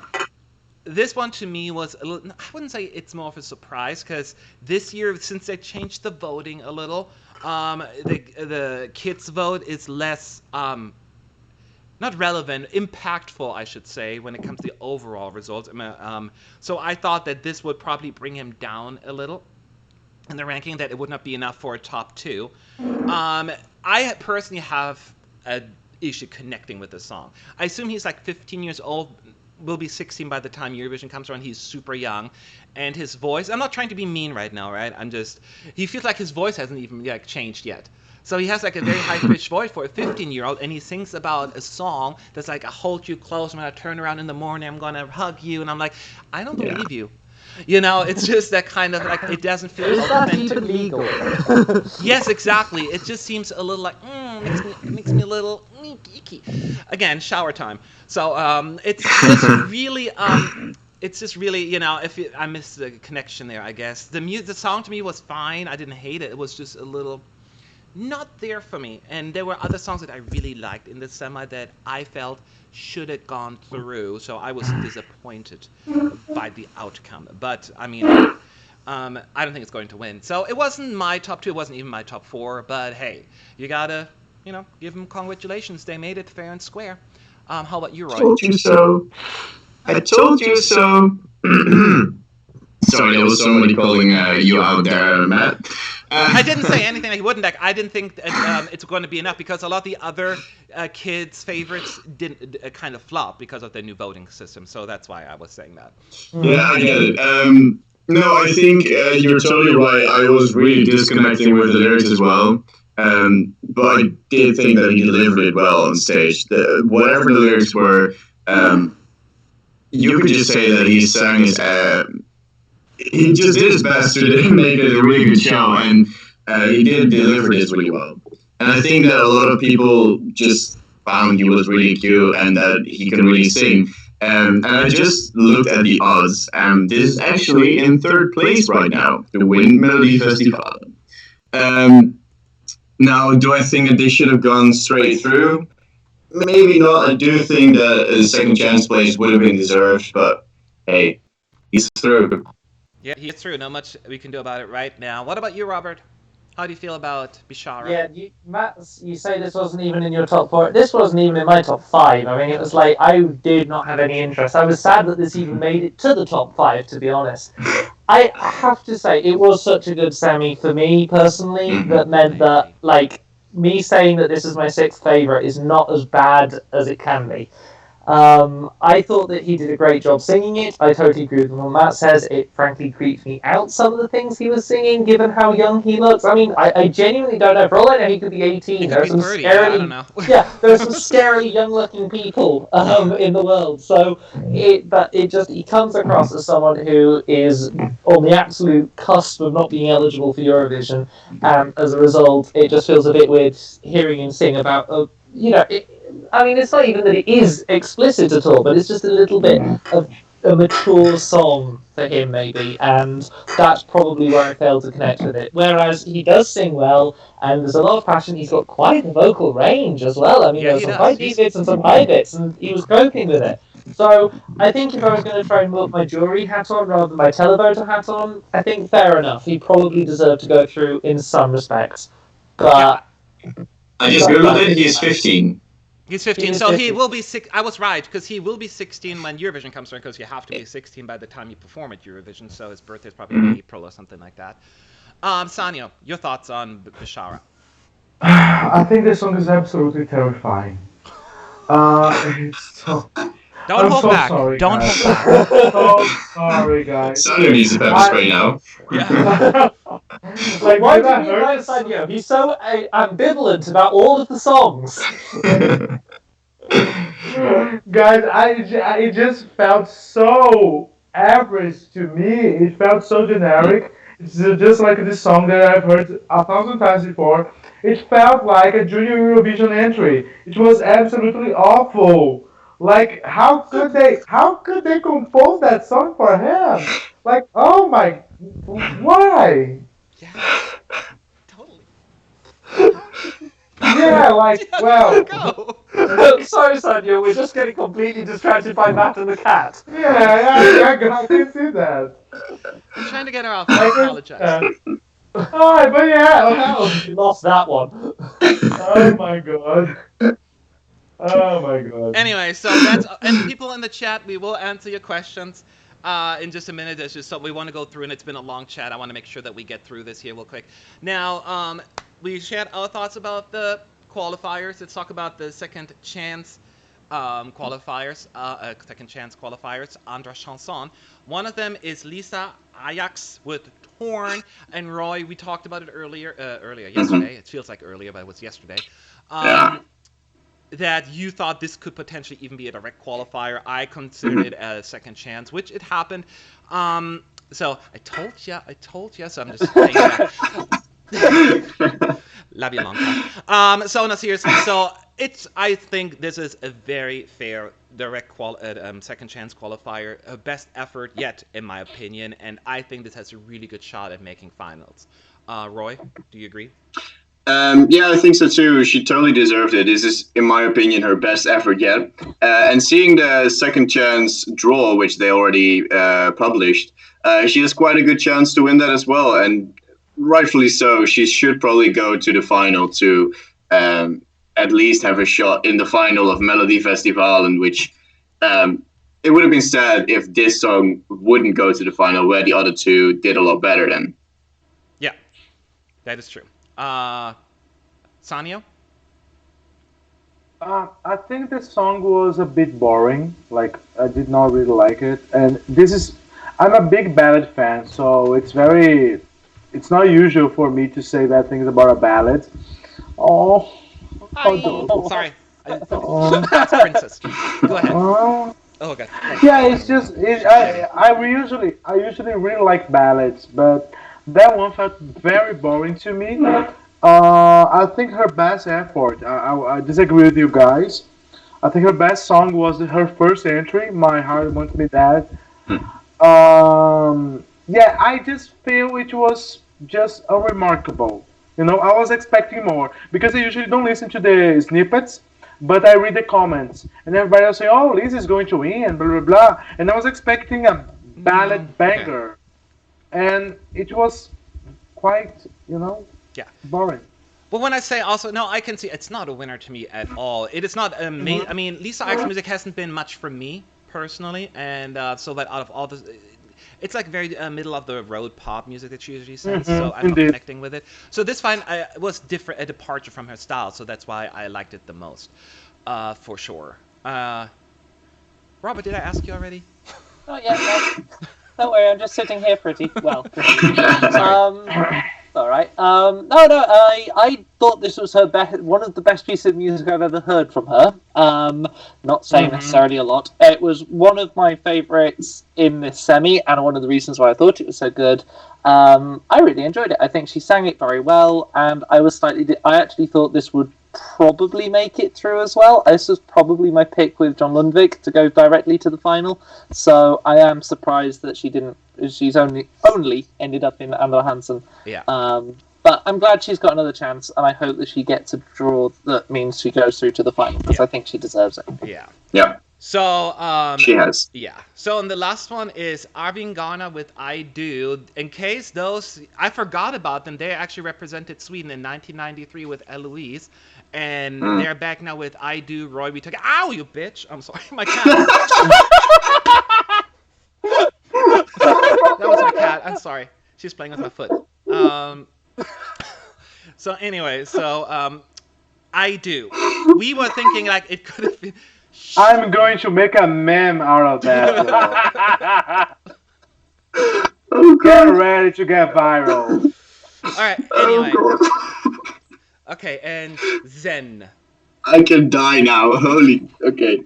this one to me was a little, I wouldn't say it's more of a surprise because this year, since they changed the voting a little, the kids vote is less not relevant, impactful, I should say, when it comes to the overall results. So I thought that this would probably bring him down a little in the ranking, that it would not be enough for a top two. I personally have an issue connecting with the song. I assume he's like 15 years old, will be 16 by the time Eurovision comes around. He's super young, and his voice. I'm not trying to be mean right now, right? He feels like his voice hasn't even like changed yet. So he has like a very high-pitched voice for a 15-year-old, and he sings about a song that's like, "I hold you close, when I turn around in the morning, I'm gonna hug you," and I'm like, I don't Yeah. believe you. It's just that kind of like, it doesn't feel Is that authentic. even legal? Yes, exactly. It just seems a little like, makes me a little geeky. Again, shower time. So it's just really, I missed the connection there, I guess. The song to me was fine. I didn't hate it. It was just a little not there for me. And there were other songs that I really liked in the semi that I felt should have gone through. So I was disappointed by the outcome. But I mean, I don't think it's going to win. So it wasn't my top two. It wasn't even my top four. But hey, you gotta, give them congratulations. They made it fair and square. How about you, Roy? Told you so. I told you so. Sorry, there was somebody calling you out there, Matt. I didn't say anything I wouldn't. Like, I didn't think that, it's going to be enough because a lot of the other kids' favorites didn't kind of flop because of the new voting system. So that's why I was saying that. Yeah, I get it. No, I think you're totally right. I was really disconnecting with the lyrics as well. But I did think that he delivered it well on stage. Whatever the lyrics were, you could just say that he sang his. He just did his best to make it a really good show, and he did deliver this really well. And I think that a lot of people just found he was really cute and that he can really sing. And I just looked at the odds, and this is actually in third place right now to win Melodi Festival. Now, do I think that they should have gone straight through? Maybe not. I do think that a second chance place would have been deserved, but hey, he's through. Yeah, he's through. Not much we can do about it right now. What about you, Robert? How do you feel about Bishara? Yeah, Matt, you say this wasn't even in your top 4. This wasn't even in my top 5. I mean, it was like, I did not have any interest. I was sad that this even made it to the top 5, to be honest. I have to say, it was such a good semi for me, personally, that meant that, like, me saying that this is my 6th favourite is not as bad as it can be. I thought that he did a great job singing it. I totally agree with what Matt says. It frankly creeps me out, some of the things he was singing, given how young he looks. I mean, I genuinely don't know. For all I know, he could be 18. There's some 30, scary, I don't know. Yeah, there's some scary young-looking people in the world. So, he comes across as someone who is on the absolute cusp of not being eligible for Eurovision, and as a result, it just feels a bit weird hearing him sing about, I mean, it's not even that it is explicit at all, but it's just a little bit of a mature song for him, maybe, and that's probably where I failed to connect with it. Whereas he does sing well, and there's a lot of passion. He's got quite a vocal range as well. I mean, there's some high D bits and some high bits, and he was coping with it. So I think if I was going to try and put my jury hat on rather than my televoter hat on, I think fair enough. He probably deserved to go through in some respects. But I just googled it. He's 15. He's 15, so he will be I was right, because he will be 16 when Eurovision comes around, because you have to be 16 by the time you perform at Eurovision, so his birthday is probably in April or something like that. Sanyo, your thoughts on Bishara? I think this song is absolutely terrifying. It's so... Don't hold back. Sorry, Don't guys. hold back. So sorry, guys. Sanyo needs a pepper spray now. Yeah. Like, why do you like Sanyo? He's so ambivalent about all of the songs. Guys, it just felt so average to me. It felt so generic. It's just like this song that I've heard 1,000 times before. It felt like a junior Eurovision entry. It was absolutely awful. Like, how could they compose that song for him? Like, oh my, why? Yeah, totally. Yeah, like, well. Sorry, Sanyo, we're just getting completely distracted by Matt and the cat. Yeah, I can see that. I'm trying to get her off. I apologize. Alright, but yeah, well. You lost that one. Oh my god. Oh my god. Anyway, so that's and people in the chat, we will answer your questions in just a minute. It's just so we want to go through, and it's been a long chat. I want to make sure that we get through this here real quick. Now, we shared our thoughts about the qualifiers. Let's talk about the second chance qualifiers. Second chance qualifiers. Andra Chanson. One of them is Lisa Ajax with Torn, and Roy. We talked about it earlier yesterday. It feels like earlier, but it was yesterday. That you thought this could potentially even be a direct qualifier. I considered it a second chance, which it happened. So I told you. So I'm just saying that. Love you, long time. So no, seriously. So I think this is a very fair direct second chance qualifier, best effort yet, in my opinion, and I think this has a really good shot at making finals. Roy, do you agree? Yeah, I think so too. She totally deserved it. This is, in my opinion, her best effort yet. And seeing the second chance draw, which they already published, she has quite a good chance to win that as well. And rightfully so. She should probably go to the final to at least have a shot in the final of Melodi Festival, in which it would have been sad if this song wouldn't go to the final, where the other two did a lot better than. Yeah, that is true. Sanyo? I think the song was a bit boring. Like, I did not really like it. And I'm a big ballad fan, so it's not usual for me to say bad things about a ballad. Oh, Oh, sorry. oh, That's Princess. Go ahead. oh. Oh, okay. Yeah, it's just I usually really like ballads, but that one felt very boring to me. I think her best effort. I disagree with you guys. I think her best song was her first entry, "My Heart Wants Me Dead." Yeah, I just feel it was just a remarkable. I was expecting more because I usually don't listen to the snippets, but I read the comments and everybody was saying, "Oh, Liz is going to win," blah blah blah, and I was expecting a No. ballad banger, and it was quite, Yeah. boring. Well, when I say also, no, I can see it's not a winner to me at all. It is not amazing. I mean, Lisa Ike's music hasn't been much for me personally, and so that out of all this, it's like very middle of the road pop music that she usually sings. So I'm not Indeed. connecting with it. So this fine was different, a departure from her style. So that's why I liked it the most, for sure. Robert, did I ask you already? Oh yeah, no. Don't worry, I'm just sitting here pretty well. All right. No. I thought this was her one of the best pieces of music I've ever heard from her. Not saying necessarily a lot. It was one of my favourites in this semi, and one of the reasons why I thought it was so good. I really enjoyed it. I think she sang it very well, and I actually thought this would probably make it through as well. This was probably my pick with John Lundvik to go directly to the final. So I am surprised that she didn't. She's only ended up in Andor Hansen. Yeah. But I'm glad she's got another chance, and I hope that she gets a draw that means she goes through to the final, because I think she deserves it. Yeah. Yeah, So she has. yeah. So and the last one is Arvin Ghana with I Do. In case those I forgot about them, they actually represented Sweden in 1993 with Eloise, and they're back now with I Do. Roy, we took. Ow, you bitch! I'm sorry, my cat. That was my cat. I'm sorry. She's playing with my foot. So anyway, I Do. We were thinking like it could have been. I'm going to make a meme out of that. Get ready to get viral. All right. Anyway. Okay, and Zen. I can die now. Holy. Okay.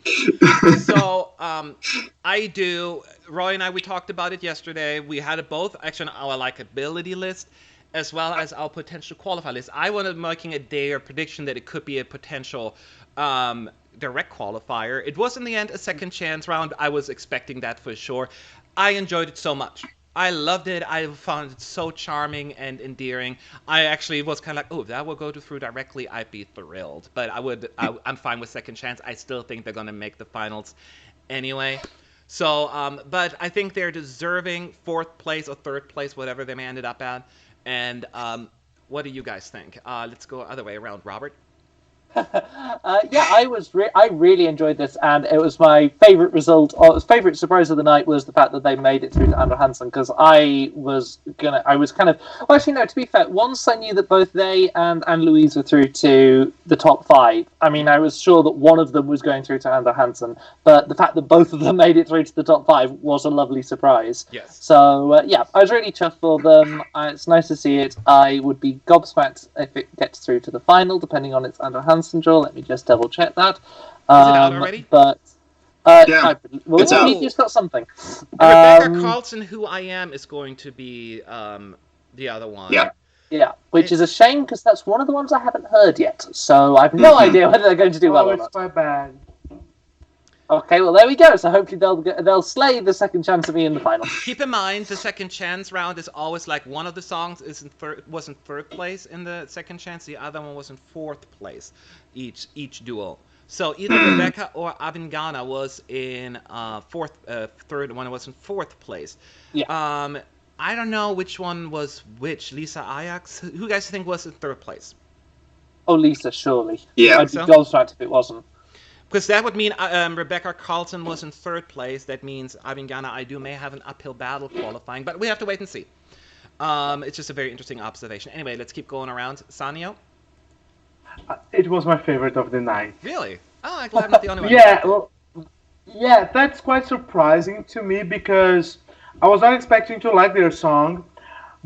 So, I Do. Roy and I, we talked about it yesterday. We had it both actually on our likability list as well as our potential qualify list. I wanted making a dare prediction that it could be a potential direct qualifier. It was in the end a second chance round. I was expecting that for sure. I enjoyed it so much. I loved it. I found it so charming and endearing. I actually was kind of like, oh, if that will go through directly, I'd be thrilled. But I'm fine with second chance. I still think they're going to make the finals anyway. So, but I think they're deserving fourth place or third place, whatever they may ended up at. And what do you guys think? Let's go other way around. Robert? Yeah, I really enjoyed this, and it was my favourite result. Or favourite surprise of the night was the fact that they made it through to Andor Hansen, because I was kind of. Well, actually, no. To be fair, once I knew that both they and Louise were through to the top 5, I mean, I was sure that one of them was going through to Andor Hansen, but the fact that both of them made it through to the top 5 was a lovely surprise. Yes. So yeah, I was really chuffed for them. It's nice to see it. I would be gobsmacked if it gets through to the final, depending on its Andor Hansen draw. Let me just double check that. Is it out already? But Yeah, it's out. He's got something. Rebecca Carlson, Who I Am, is going to be the other one. Yeah. Yeah, which is a shame because that's one of the ones I haven't heard yet. So I have no idea whether they're going to do well or It's not. quite bad. Okay, well there we go. So hopefully they'll slay the second chance of me in the final. Keep in mind, the second chance round is always like one of the songs was in third place in the second chance, the other one was in fourth place, each duo. So either Rebecca or Avingana was in third one was in fourth place. Yeah. I don't know which one was which. Lisa Ajax, who you guys think was in third place? Oh, Lisa, surely. Yeah. I'd be gobsmacked if it wasn't. Because that would mean Rebecca Carlson was in third place. That means Avingana I Do may have an uphill battle qualifying, but we have to wait and see. It's just a very interesting observation. Anyway, let's keep going around. Sanyo? It was my favorite of the night. Really? Oh, I'm glad I'm not the only one. Yeah, that's quite surprising to me because I was not expecting to like their song,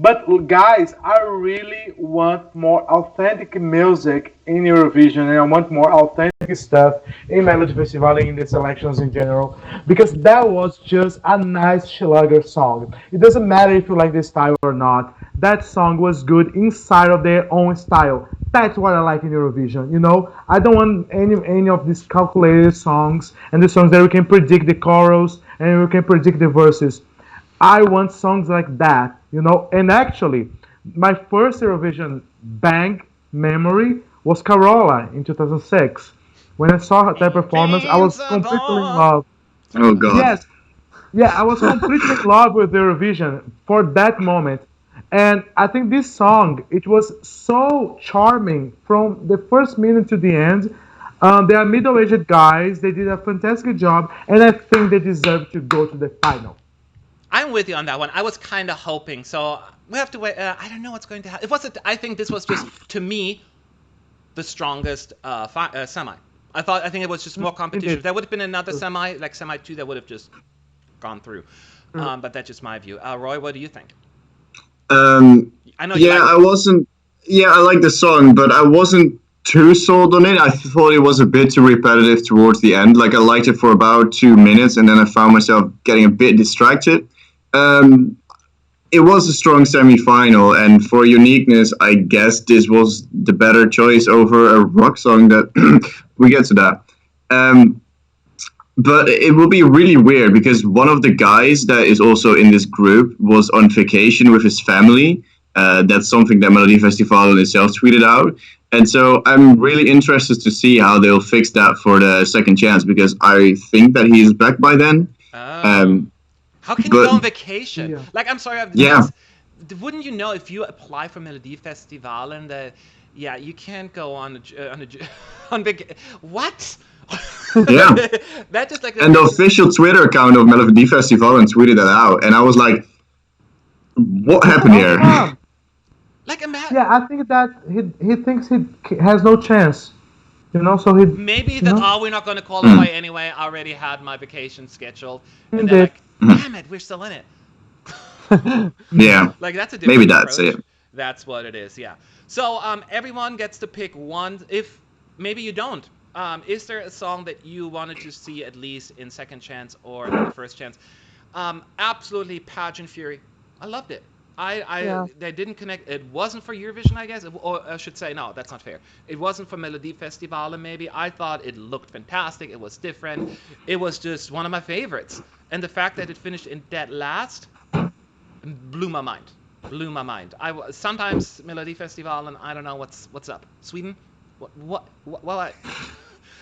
But guys, I really want more authentic music in Eurovision, and I want more authentic stuff in Melody Festival and in the selections in general, because that was just a nice Schlager song. It doesn't matter if you like the style or not. That song was good inside of their own style. That's what I like in Eurovision. I don't want any of these calculated songs and the songs that we can predict the chorus and we can predict the verses. I want songs like that. And actually, my first Eurovision bang memory was Carola in 2006. When I saw that performance, I was completely in love. Oh God. Yes, yeah, I was completely in love with Eurovision for that moment. And I think this song, it was so charming from the first minute to the end. They are middle-aged guys. They did a fantastic job, and I think they deserve to go to the final. I'm with you on that one. I was kind of hoping, so we have to wait. I don't know what's going to happen. It wasn't. I think this was just, to me, the strongest semi. I think it was just more competition. If there would have been another semi, like semi two, that would have just gone through. But that's just my view. Roy, what do you think? I know. Yeah, I wasn't. Yeah, I like the song, but I wasn't too sold on it. I thought it was a bit too repetitive towards the end. Like I liked it for about 2 minutes, and then I found myself getting a bit distracted. It was a strong semi-final, and for uniqueness, I guess this was the better choice over a rock song. That we get to that. But it will be really weird because one of the guys that is also in this group was on vacation with his family. That's something that Melodi Festival itself tweeted out. And so I'm really interested to see how they'll fix that for the second chance, because I think that he's back by then. How can you go on vacation? Yeah. Like, I'm sorry. Yeah. Wouldn't you know if you apply for Melodi Festival and you can't go on vacation? What? Yeah. That just like. And the official Twitter account of Melodi Festival tweeted that out, and I was like, "What happened here?" Like, imagine. Yeah, I think that he thinks he has no chance. So he. Maybe that, we're not going to qualify anyway. I already had my vacation scheduled. And they're like, damn it, we're still in it. Yeah. Like, that's a different Maybe that's approach. it. That's what it is, yeah. So, everyone gets to pick one. If maybe you don't. Is there a song that you wanted to see at least in second chance or in the first chance? Absolutely, Pageant Fury. I loved it. They didn't connect. It wasn't for Eurovision, I guess, or I should say, no, that's not fair. It wasn't for Melodi Festival, maybe. I thought it looked fantastic. It was different. It was just one of my favorites, and the fact that it finished in dead last blew my mind. Blew my mind. Sometimes Melodi Festival, and I don't know what's up. Sweden, what?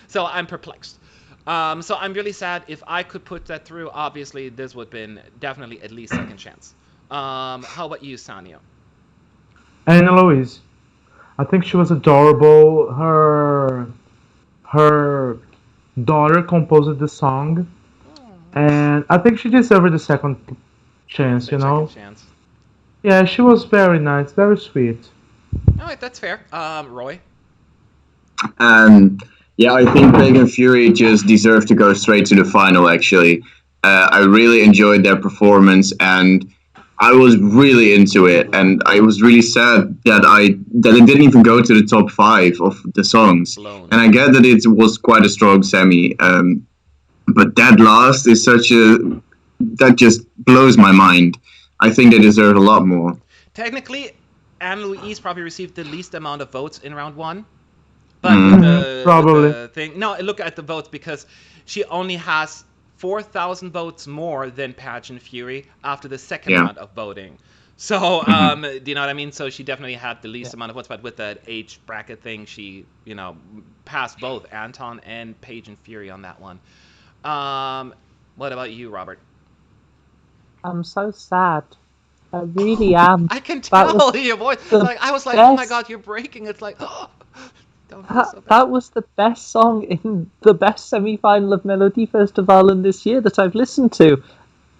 So I'm perplexed. So I'm really sad. If I could put that through, obviously this would have been definitely at least second chance. How about you, Sanio? Anna Louise. I think she was adorable. Her daughter composed the song, and I think she deserved the second chance. Second chance. Yeah, she was very nice, very sweet. All right, that's fair. Roy? Yeah, I think Pagan Fury just deserved to go straight to the final, actually. I really enjoyed their performance, and I was really into it, and I was really sad that it didn't even go to the top 5 of the songs. And I get that it was quite a strong semi, but that last is that just blows my mind. I think they deserve a lot more. Technically, Anne-Louise probably received the least amount of votes in round 1. But probably. Look at the votes, because she only has 4,000 votes more than Pageant Fury after the second round of voting. So, do you know what I mean? So she definitely had the least amount of votes, but with that age bracket thing, she, passed both Anton and Pageant Fury on that one. What about you, Robert? I'm so sad. I really am. I can tell your voice. I was like, oh my God, you're breaking. It's like, oh. That was the best song in the best semi-final of Melodi Festival in this year that I've listened to,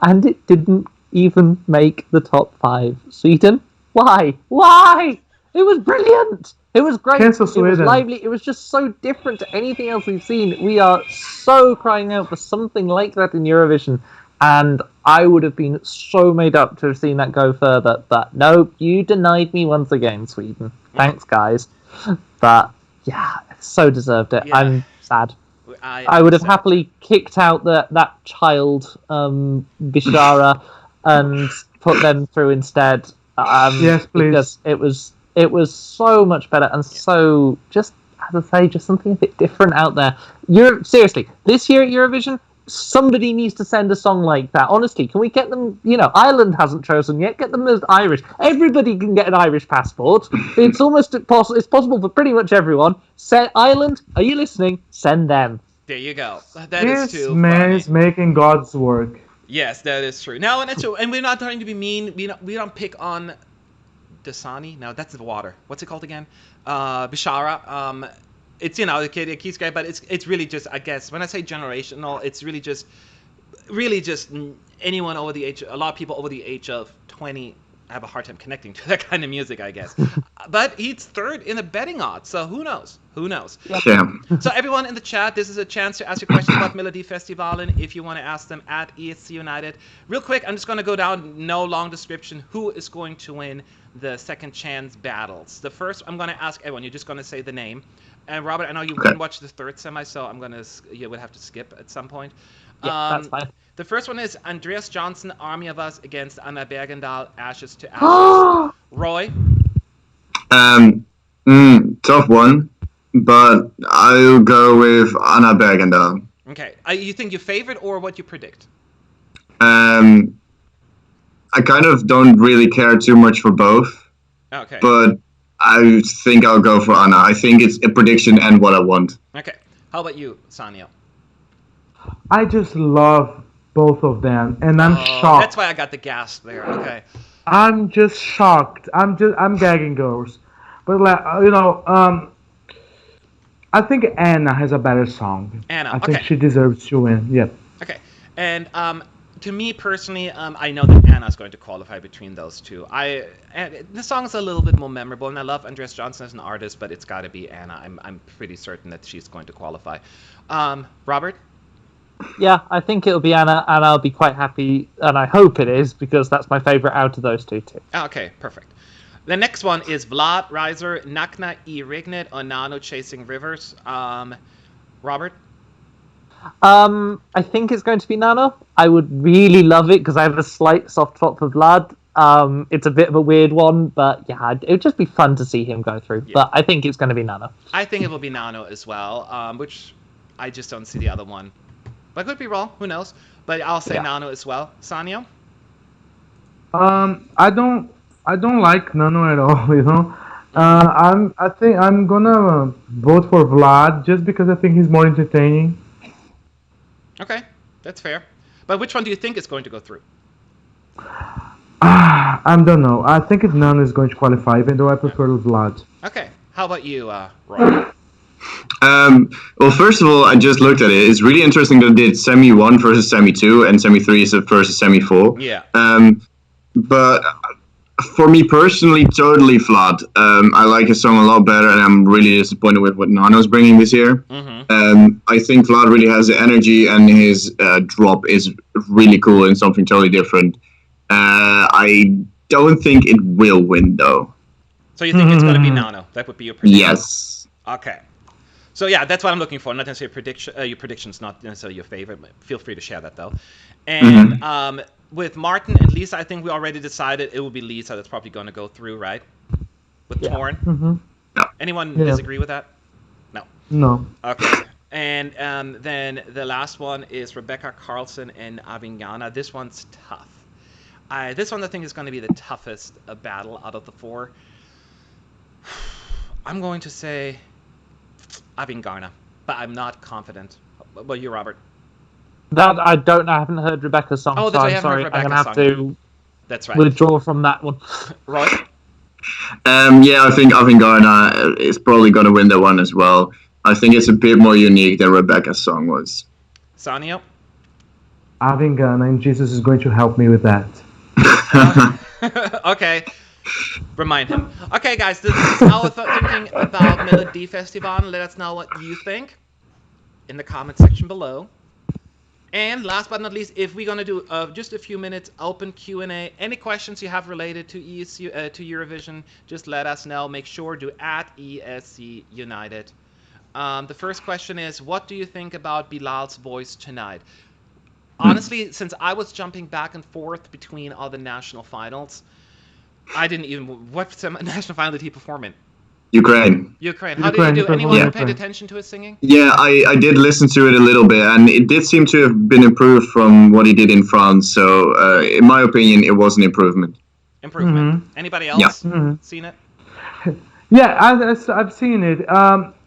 and it didn't even make the top 5. Sweden? Why? It was brilliant. It was great. It was lively. It was just so different to anything else we've seen. We are so crying out for something like that in Eurovision. and I would have been so made up to have seen that go further. But no, you denied me once again, Sweden. Thanks, guys. But yeah, so deserved it. Yeah. I'm sad. I would have understand. happily kicked out that child, Bishara, and put them through instead. Yes, please. Because it was so much better and so just, as I say, just something a bit different out there. Seriously, this year at Eurovision, somebody needs to send a song like that. Honestly, can we get them? Ireland hasn't chosen yet. Get them as Irish. Everybody can get an Irish passport. It's almost possible. It's possible for pretty much everyone. Ireland, are you listening? Send them. There you go. That This is too man funny. is making God's work. Yes, that is true. No, and that's true. And we're not trying to be mean. We don't pick on Dasani. No, that's the water. What's it called again? Bishara. It's the kid, it keeps great, but it's really just, I guess, when I say generational, it's really just anyone over the age. A lot of people over the age of 20 have a hard time connecting to that kind of music, I guess. But he's third in the betting odds, so who knows? Who knows? Yeah. So everyone in the chat, this is a chance to ask your questions about Melodi Festivalen if you want to ask them at ESC United. Real quick, I'm just going to go down, no long description, who is going to win the second chance battles. The first, I'm going to ask everyone, you're just going to say the name. And Robert, I know you wouldn't watch the third semi, so you would have to skip at some point. Yeah, that's fine. The first one is Andreas Johnson, Army of Us against Anna Bergendahl, Ashes to Ashes. Roy? Tough one, but I'll go with Anna Bergendahl. Okay. You think you favorite or what you predict? I kind of don't really care too much for both. Okay. But I think I'll go for Anna. I think it's a prediction and what I want. Okay. How about you, Sanyo? I just love both of them, and I'm shocked. That's why I got the gasp there. Okay. I'm just shocked. I'm gagging, girls. But I think Anna has a better song. Anna, I think okay. she deserves to win. Yep. Okay. And to me personally, I know that Anna's going to qualify between those two. And the song is a little bit more memorable, and I love Andreas Johnson as an artist, but it's got to be Anna. I'm pretty certain that she's going to qualify. Robert? Yeah, I think it'll be Anna, and I'll be quite happy, and I hope it is, because that's my favourite out of those two too. Okay, perfect. The next one is Vlad Reiser, Nakna I Rignet, Onano Chasing Rivers. Robert? I think it's going to be Nano. I would really love it because I have a slight soft spot for Vlad. It's a bit of a weird one, but yeah, it would just be fun to see him go through. Yeah. But I think it's going to be Nano. I think it will be Nano as well, which I just don't see the other one. But I could be wrong. Who knows? But I'll say Nano as well. Sanyo? I don't like Nano at all. I think I'm gonna vote for Vlad just because I think he's more entertaining. Okay, that's fair. But which one do you think is going to go through? I don't know. I think Nano is going to qualify, even though I prefer Vlad. Okay. How about you, Roy? Well, first of all, I just looked at it. It's really interesting that they did Semi 1 versus Semi 2, and Semi 3 versus Semi 4. Yeah. But for me personally, totally Vlad. I like his song a lot better, and I'm really disappointed with what Nano's bringing this year. Mm-hmm. I think Vlad really has the energy, and his drop is really cool and something totally different. I don't think it will win, though. So you think it's going to be Nano? That would be your prediction? Yes. Okay. So yeah, that's what I'm looking for. Not necessarily your predictions, not necessarily your favorite. But feel free to share that though. And with Martin and Lisa, I think we already decided it will be Lisa that's probably going to go through, right? With Torn. Mm-hmm. Anyone disagree with that? No. No. Okay. And then the last one is Rebecca Carlson and Avingana. This one's tough. This one I think is going to be the toughest battle out of the four. I'm going to say Avingana, but I'm not confident. Well, you, Robert. That I haven't heard Rebecca's song. Oh, so I'm sorry. I'm gonna have to. That's right. Withdraw from that one. Roy? Yeah, I think Avingana is probably going to win that one as well. I think it's a bit more unique than Rebecca's song was. Sanyo? Avingana, and Jesus is going to help me with that. Okay. Remind him. Okay, guys, this is our thinking about Melodi Festival. Let us know what you think in the comment section below. And last but not least, if we're gonna do just a few minutes open Q&A, any questions you have related to to Eurovision, just let us know. Make sure to @ESC United. The first question is, what do you think about Bilal's voice tonight? Honestly, since I was jumping back and forth between all the national finals, I didn't even. What national final did he perform in? Ukraine. How did he do? Anyone who paid attention to his singing? Yeah, I did listen to it a little bit, and it did seem to have been improved from what he did in France. So, in my opinion, it was an improvement. Anybody else seen it? Yeah, I've seen it.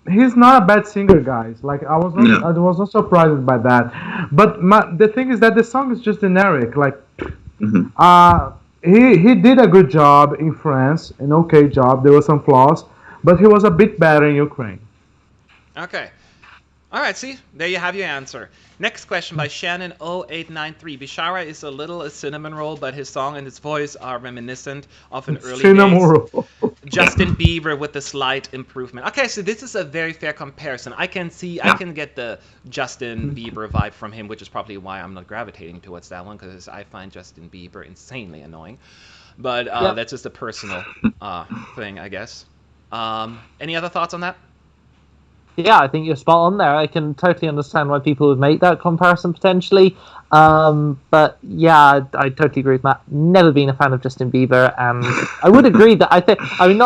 He's not a bad singer, guys. Like I was not surprised by that. But the thing is that the song is just generic. Like, he did a good job in France, an okay job. There were some flaws, but he was a bit better in Ukraine. Okay. All right, see? There you have your answer. Next question by Shannon0893. Bishara is a little a cinnamon roll, but his song and his voice are reminiscent of an early days. Justin Bieber with a slight improvement. Okay, so this is a very fair comparison. I can get the Justin Bieber vibe from him, which is probably why I'm not gravitating towards that one, because I find Justin Bieber insanely annoying. But that's just a personal thing, I guess. Any other thoughts on that? Yeah, I think you're spot on there. I can totally understand why people would make that comparison potentially. But yeah, I totally agree with Matt. Never been a fan of Justin Bieber, and I would agree that not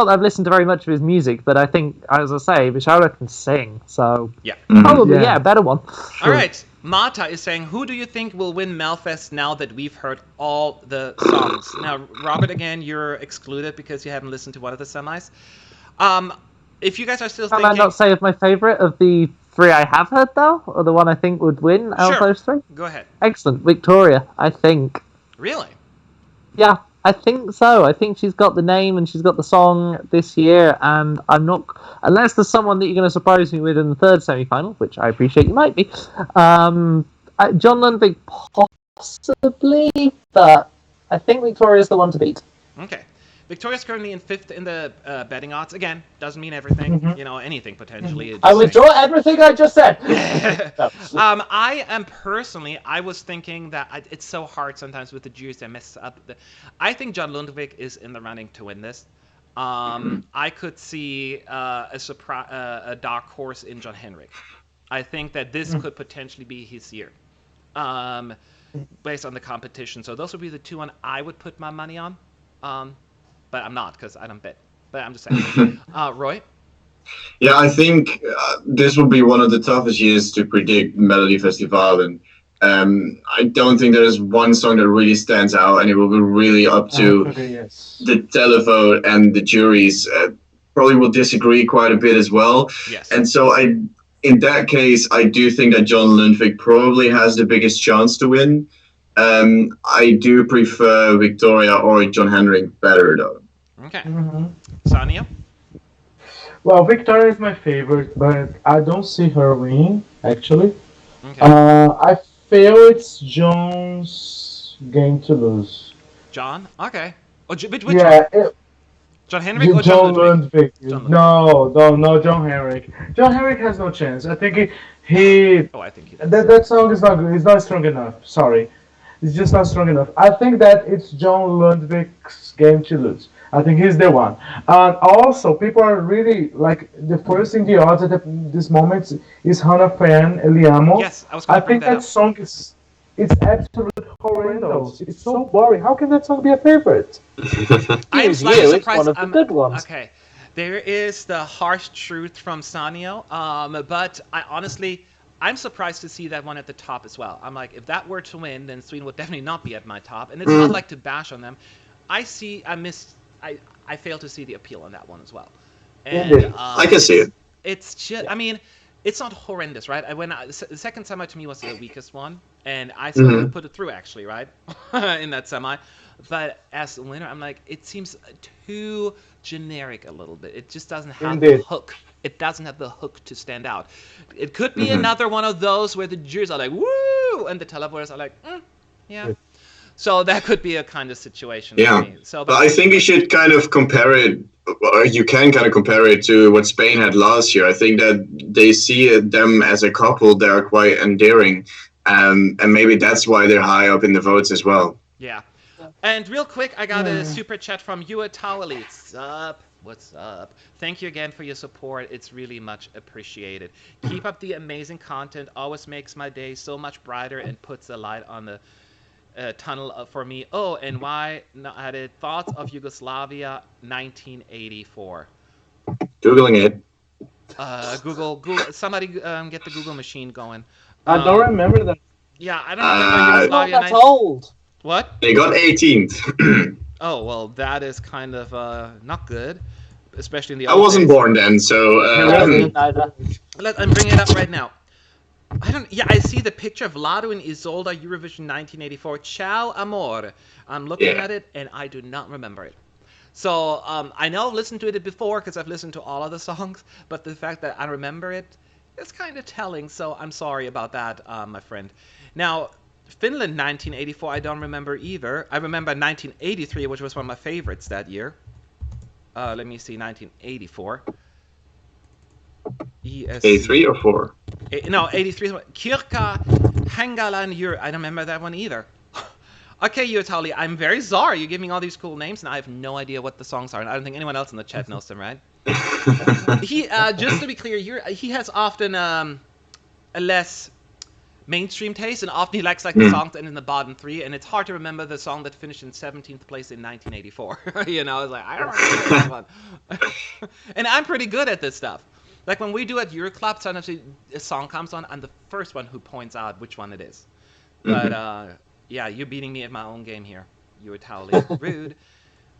that I've listened to very much of his music, but I think, as I say, Bishara can sing, so probably better one. All right, Mata is saying, who do you think will win Melfest now that we've heard all the songs? Now, Robert, again, you're excluded because you haven't listened to one of the semis. If you guys are still thinking... Can I not say of my favourite of the three I have heard, though? Or the one I think would win out of those three? Go ahead. Excellent. Victoria, I think. Really? Yeah, I think so. I think she's got the name and she's got the song this year, and I'm not... Unless there's someone that you're going to surprise me with in the third semi-final, which I appreciate you might be. John Lundvik, possibly, but I think Victoria's the one to beat. Okay. Victoria's currently in 5th in the betting odds. Again, doesn't mean everything. Anything potentially. I withdraw everything I just said. I was thinking that it's so hard sometimes with the juries to mess up. I think John Lundvik is in the running to win this. I could see a dark horse in John Henrik. I think that this could potentially be his year, based on the competition. So those would be the two one I would put my money on. But I'm not, because I don't bet. But I'm just saying. Roy? Yeah, I think this will be one of the toughest years to predict Melodi Festival. And I don't think there's one song that really stands out, and it will be really up to the televote, and the juries probably will disagree quite a bit as well. Yes. And so in that case, I do think that John Lundvik probably has the biggest chance to win. I do prefer Victoria or John Henrik better, though. Okay. Sania? Well, Victoria is my favorite, but I don't see her winning, actually. Okay. I feel it's John's game to lose. John? Okay. Which yeah, John Henrik or John Lundvik? No, John Henrik. John Henrik has no chance. I think he I think he does. That song is not good. It's not strong enough. Sorry. It's just not strong enough. I think that it's John Lundvik's game to lose. I think he's the one. And also, people are really, like, the first in the odds at this moment is Hannah Fan Eliamo. Yes, I think that song it's absolutely horrendous. It's so boring. How can that song be a favorite? I'm slightly surprised. It's one of the good ones. Okay. There is the harsh truth from Sanio, but I'm surprised to see that one at the top as well. I'm like, if that were to win, then Sweden would definitely not be at my top. And it's not like to bash on them. I fail to see the appeal on that one as well. And I can see it. It's just, it's not horrendous, right? The second semi to me was the weakest one, and I still put it through actually, right, in that semi. But as the winner, I'm like, it seems too generic a little bit. It just doesn't have the hook. It doesn't have the hook to stand out. It could be another one of those where the juries are like, woo, and the televoters are like, yeah. So that could be a kind of situation. Yeah. For me. So, but I think you should kind of compare it. You can kind of compare it to what Spain had last year. I think that they see them as a couple that are quite endearing. and maybe that's why they're high up in the votes as well. Yeah. And real quick, I got a super chat from Eurovizija. What's up? Thank you again for your support. It's really much appreciated. Keep up the amazing content. Always makes my day so much brighter and puts a light on the tunnel for me. Oh, and why not added thoughts of Yugoslavia 1984. Googling it. Google. Somebody get the Google machine going. I don't remember that. Yeah, I don't remember Yugoslavia. That's old. What? They got 18th. Oh, well, that is kind of not good, especially in the I old wasn't days. born then, so... I'm I'm bringing it up right now. I see the picture of Lado and Isolda Eurovision 1984. Ciao, amore. I'm looking at it, and I do not remember it. So, I know I've listened to it before, because I've listened to all of the songs, but the fact that I remember it is kind of telling, so I'm sorry about that, my friend. Now... Finland 1984, I don't remember either. I remember 1983, which was one of my favorites that year. Let me see, 1984. ESC. 83 or 4? No, 83. Kirka Hangalan Euro. I don't remember that one either. Okay, Yotali, I'm very sorry. You're giving me all these cool names, and I have no idea what the songs are, and I don't think anyone else in the chat knows them, right? He, just to be clear, he has often a less... mainstream taste, and often he likes the songs that end in the bottom 3, and it's hard to remember the song that finished in 17th place in 1984. You know, it's like, I don't remember this one. And I'm pretty good at this stuff. Like when we do at Euroclub, sometimes a song comes on, I'm the first one who points out which one it is. But yeah, you're beating me at my own game here. You're totally rude.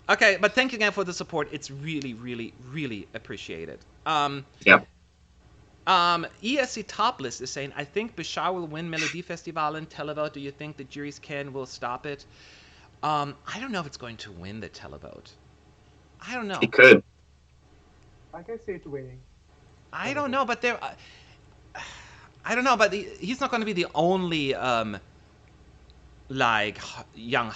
Okay, but thank you again for the support. It's really, really, really appreciated. Yep. ESC Top List is saying, I think Bashar will win Melodi Festival in televote. Do you think the juries will stop it? I don't know if it's going to win the televote. I don't know. He could. I can see it winning. I don't know, but I don't know, but he's not going to be the only young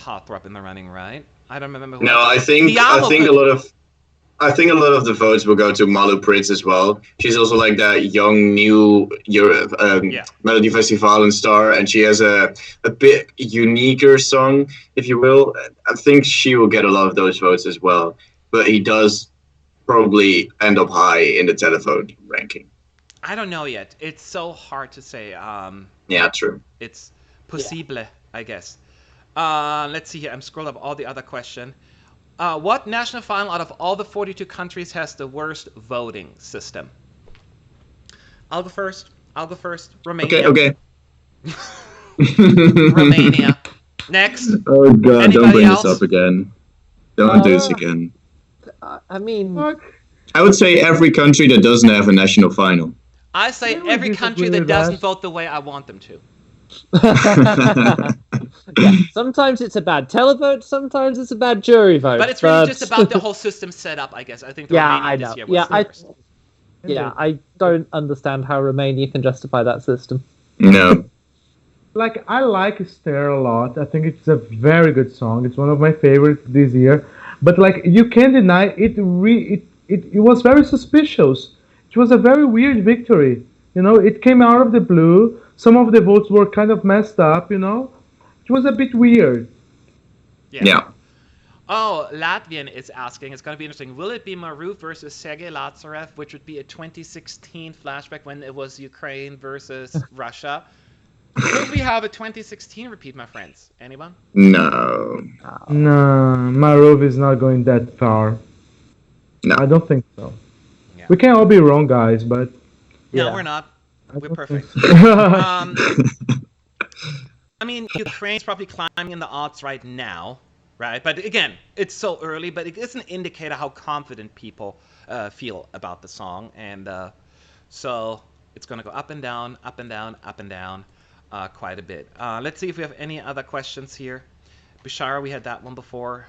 heartthrob in the running, right? I don't remember who. No, I think a lot of the votes will go to Malu Pritz as well. She's also like that young new Melodi Festival star, and she has a bit uniquer song, if you will. I think she will get a lot of those votes as well. But he does probably end up high in the televote ranking. I don't know yet. It's so hard to say. Yeah, true. It's possible, I guess. Let's see here. I'm scrolling up all the other questions. What national final out of all the 42 countries has the worst voting system? I'll go first. Romania. Okay. Romania. Next. Oh God! Anybody don't bring else? this up again. Don't do this again. I mean, I would say every country that doesn't have a national final. I say Yeah, we every country that disagree with doesn't that. vote the way I want them to. yeah, sometimes it's a bad televote, sometimes it's a bad jury vote. But it's really just about the whole system set up, I guess. I think the Yeah, Romania I this know. year was Yeah, the worst. I don't understand how Romania can justify that system. No. Like, I like Esther a lot. I think it's a very good song. It's one of my favorites this year. But like, you can't deny it. It was very suspicious. It was a very weird victory. You know, it came out of the blue. Some of the votes were kind of messed up. You know, it was a bit weird. Yeah. Oh, Latvian is asking. It's going to be interesting. Will it be Maruf versus Sergei Lazarev, which would be a 2016 flashback when it was Ukraine versus Russia? Will we have a 2016 repeat, my friends? Anyone? No. No, Marov is not going that far. No. I don't think so. Yeah. We can all be wrong, guys, but No, Yeah. we're not. I We're don't perfect. think so. I mean, Ukraine's probably climbing in the odds right now, right? But again, it's so early, but it's an indicator how confident people feel about the song. And so it's going to go up and down, up and down, up and down quite a bit. Let's see if we have any other questions here. Bishara, we had that one before.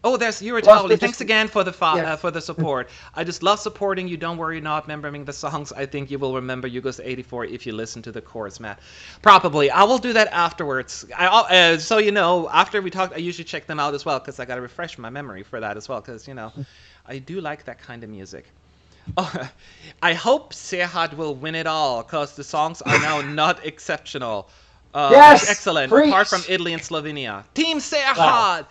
Oh, there's Eurovizija. Thanks again for the for the support. I just love supporting you. Don't worry, not remembering the songs. I think you will remember Yugos 84 if you listen to the chorus, Matt. Probably. I will do that afterwards. So you know, after we talk, I usually check them out as well because I got to refresh my memory for that as well because you know, I do like that kind of music. Oh, I hope Serhat will win it all because the songs are now not exceptional. Yes! Excellent. Preach! Apart from Italy and Slovenia. Team Serhat! Wow.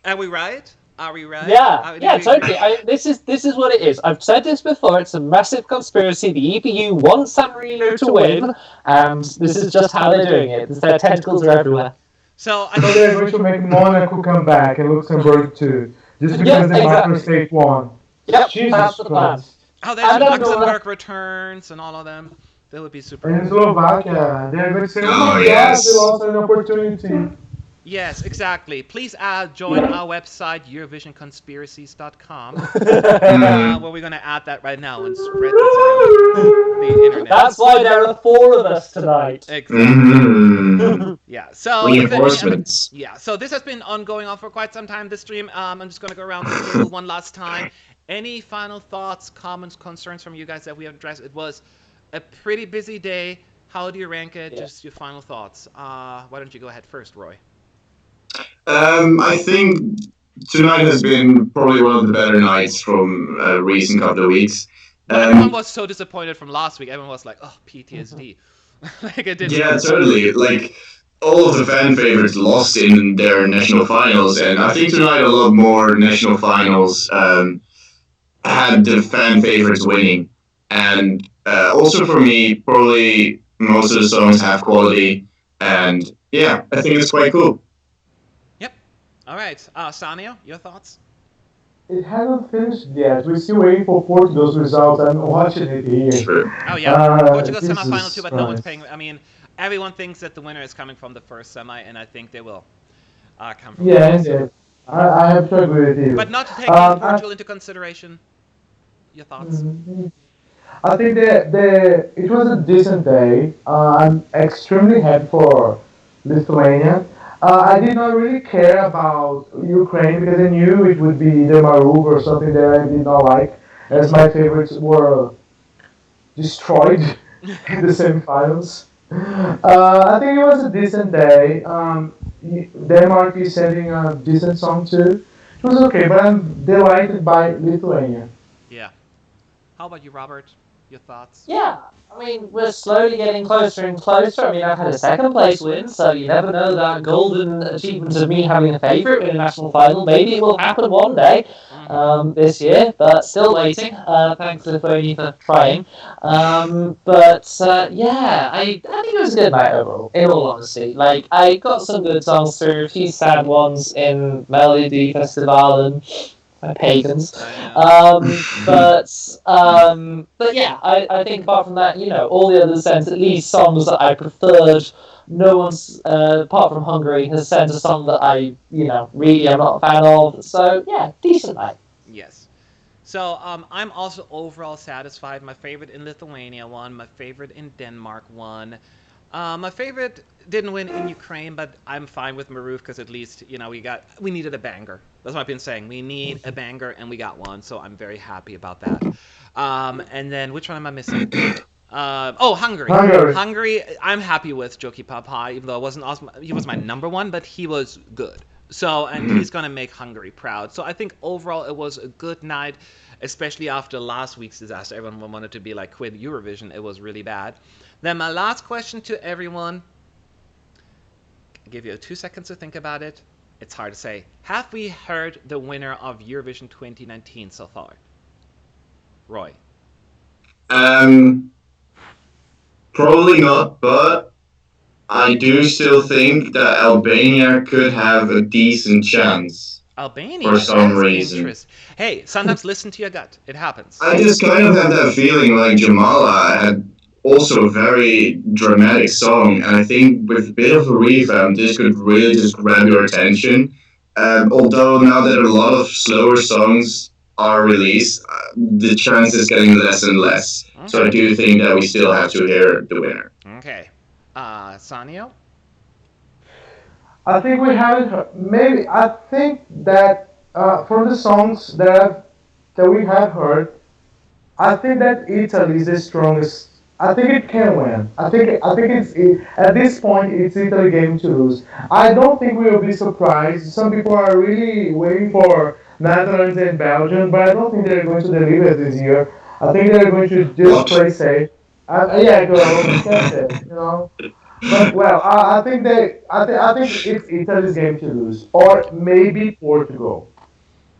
Are we right? Are we right? Yeah, totally. This is what it is. I've said this before. It's a massive conspiracy. The EPU wants San Marino to win, and this is just how they're doing it. Their tentacles are everywhere. So they're going to make Monaco come back and Luxembourg too, just because the microstate won. Yep, Jesus that's the plan. Oh, then Luxembourg returns and all of them. That would be super. And Slovakia, they're going to say, oh yes, they lost an opportunity. Yes, exactly. Please join our website, EurovisionConspiracies.com, where we're going to add that right now and spread this around the internet. That's why there are 4 of us tonight. Exactly. Yeah. So reinforcements. So this has been ongoing on for quite some time. This stream. I'm just going to go around the table one last time. Any final thoughts, comments, concerns from you guys that we have addressed? It was a pretty busy day. How do you rank it? Yeah. Just your final thoughts. Why don't you go ahead first, Roy? I think tonight has been probably one of the better nights from recent couple of weeks. Everyone was so disappointed from last week. Everyone was like, "Oh, PTSD." Like it didn't. Yeah, totally. Like all of the fan favorites lost in their national finals, and I think tonight a lot more national finals had the fan favorites winning. And also for me, probably most of the songs have quality, and yeah, I think it's quite cool. All right, Sanio, your thoughts? It hasn't finished yet. We're still waiting for Portugal's results. I'm watching it here. Oh yeah, Portugal semi-final too, but no one's paying. I mean, everyone thinks that the winner is coming from the first semi, and I think they will come from. Yeah. I have to agree with you. But not to take Portugal into consideration. Your thoughts? Mm-hmm. I think it was a decent day. I'm extremely happy for Lithuania. I did not really care about Ukraine because I knew it would be either Marub or something that I did not like, as my favorites were destroyed in the semifinals. I think it was a decent day. Denmark is sending a decent song too. It was okay, but I'm delighted by Lithuania. Yeah. How about you, Robert? Your thoughts? Yeah, I mean, we're slowly getting closer and closer. I mean, I've had a second place win, so you never know that golden achievement of me having a favourite in a national final. Maybe it will happen one day this year, but still waiting. Thanks, Lithuania, for trying. Yeah, I think it was a good night overall, in all honesty. Like, I got some good songs through, a few sad ones in Melodi Festival and pagans. But yeah, I think apart from that, all the other sent at least songs that I preferred. No one's, apart from Hungary, has sent a song that I, really am not a fan of. So yeah, decent night. Yes. So I'm also overall satisfied. My favorite in Lithuania won. My favorite in Denmark won. My favorite didn't win in Ukraine, but I'm fine with Maruf because at least, we needed a banger. That's what I've been saying. We need a banger, and we got one, so I'm very happy about that. And then, which one am I missing? Hungary. Hungary, I'm happy with Joki Papa, even though it wasn't awesome. He was my number one, but he was good. So, and he's going to make Hungary proud. So I think overall it was a good night, especially after last week's disaster. Everyone wanted to be like, quit Eurovision. It was really bad. Then my last question to everyone, I'll give you 2 seconds to think about it. It's hard to say. Have we heard the winner of Eurovision 2019 so far? Roy? Probably not, but I do still think that Albania could have a decent chance. Albania? For some reason. Hey, sometimes listen to your gut. It happens. I just kind of had that feeling like Jamala had also a very dramatic song, and I think with a bit of a revamp, this could really just grab your attention. Although now that a lot of slower songs are released, the chance is getting less and less. Okay. So I do think that we still have to hear the winner. Okay. Sanio? I think we haven't heard, maybe, I think that from the songs that we have heard, I think that Italy is the strongest. I think it can win. I think at this point it's Italy game to lose. I don't think we will be surprised. Some people are really waiting for Netherlands and Belgium, but I don't think they're going to deliver this year. I think they're going to just play safe. Yeah, go. That's it. But well, I think it's Italy's game to lose, or maybe Portugal.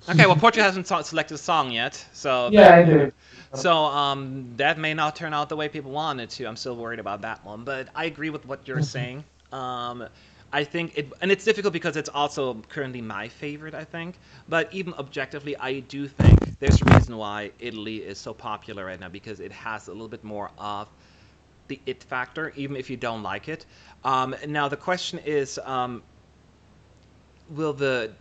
Okay, well, Portugal hasn't selected a song yet, so Yeah, that, indeed. so that may not turn out the way people want it to. I'm still worried about that one, but I agree with what you're saying. I think it, and it's difficult because it's also currently my favorite. I think, but even objectively, I do think there's a reason why Italy is so popular right now because it has a little bit more of the it factor, even if you don't like it. Now the question is, will the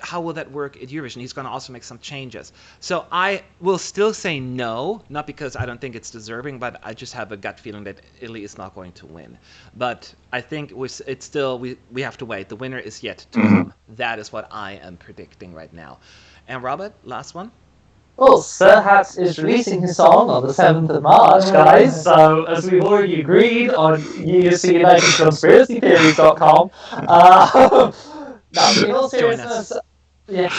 how will that work at Eurovision? He's going to also make some changes. So I will still say no, not because I don't think it's deserving, but I just have a gut feeling that Italy is not going to win. But I think it's still we have to wait. The winner is yet to come. That is what I am predicting right now. And Robert, last one. Well, Sir Hats is releasing his song on the 7th of March, guys. So, as we've already agreed on ESC United ConspiracyTheories.com, no, in all seriousness, yeah,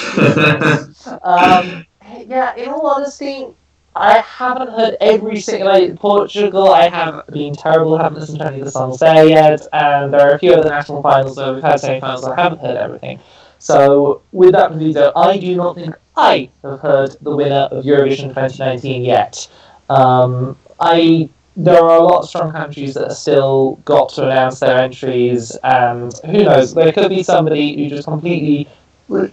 yeah. In all honesty, I haven't heard every single Portugal. I have been terrible. I haven't listened to any of the songs there yet, and there are a few other national finals where we've had semi-finals. I haven't heard everything. So, with that proviso, I do not think I have heard the winner of Eurovision 2019 yet. There are a lot of strong countries that have still got to announce their entries, and who knows, there could be somebody who just completely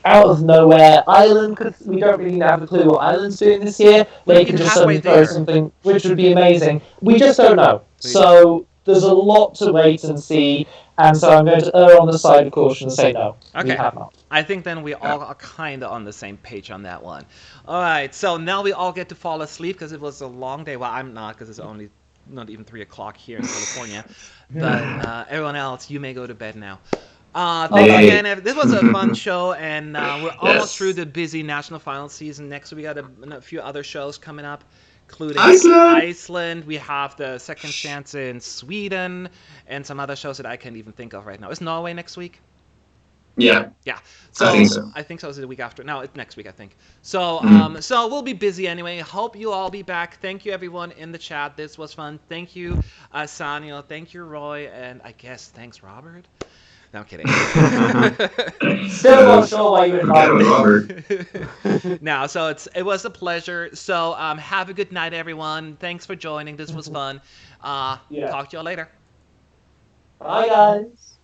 out of nowhere. Ireland we don't really have a clue what Ireland's doing this year. They could just suddenly throw something, which would be amazing. We just don't know. So there's a lot to wait and see, and so I'm going to err on the side of caution and say no. Okay. We have not. I think then we all are kind of on the same page on that one. All right, so now we all get to fall asleep because it was a long day. Well, I'm not because it's only not even 3 o'clock here in California. But everyone else, you may go to bed now. Thanks again. This was a fun show, and we're almost through the busy national final season. Next week we got a few other shows coming up, including Iceland. We have the second chance in Sweden, and some other shows that I can't even think of right now. Is Norway next week? Yeah. Yeah. So I think so. Is it the week after? No, it's next week, I think. So so we'll be busy anyway. Hope you all be back. Thank you everyone in the chat. This was fun. Thank you, Sanio. Thank you, Roy, and I guess thanks, Robert. No, I'm kidding. Still not sure why you invited Robert. No, so it was a pleasure. So have a good night, everyone. Thanks for joining. This was fun. Talk to y'all later. Bye, guys.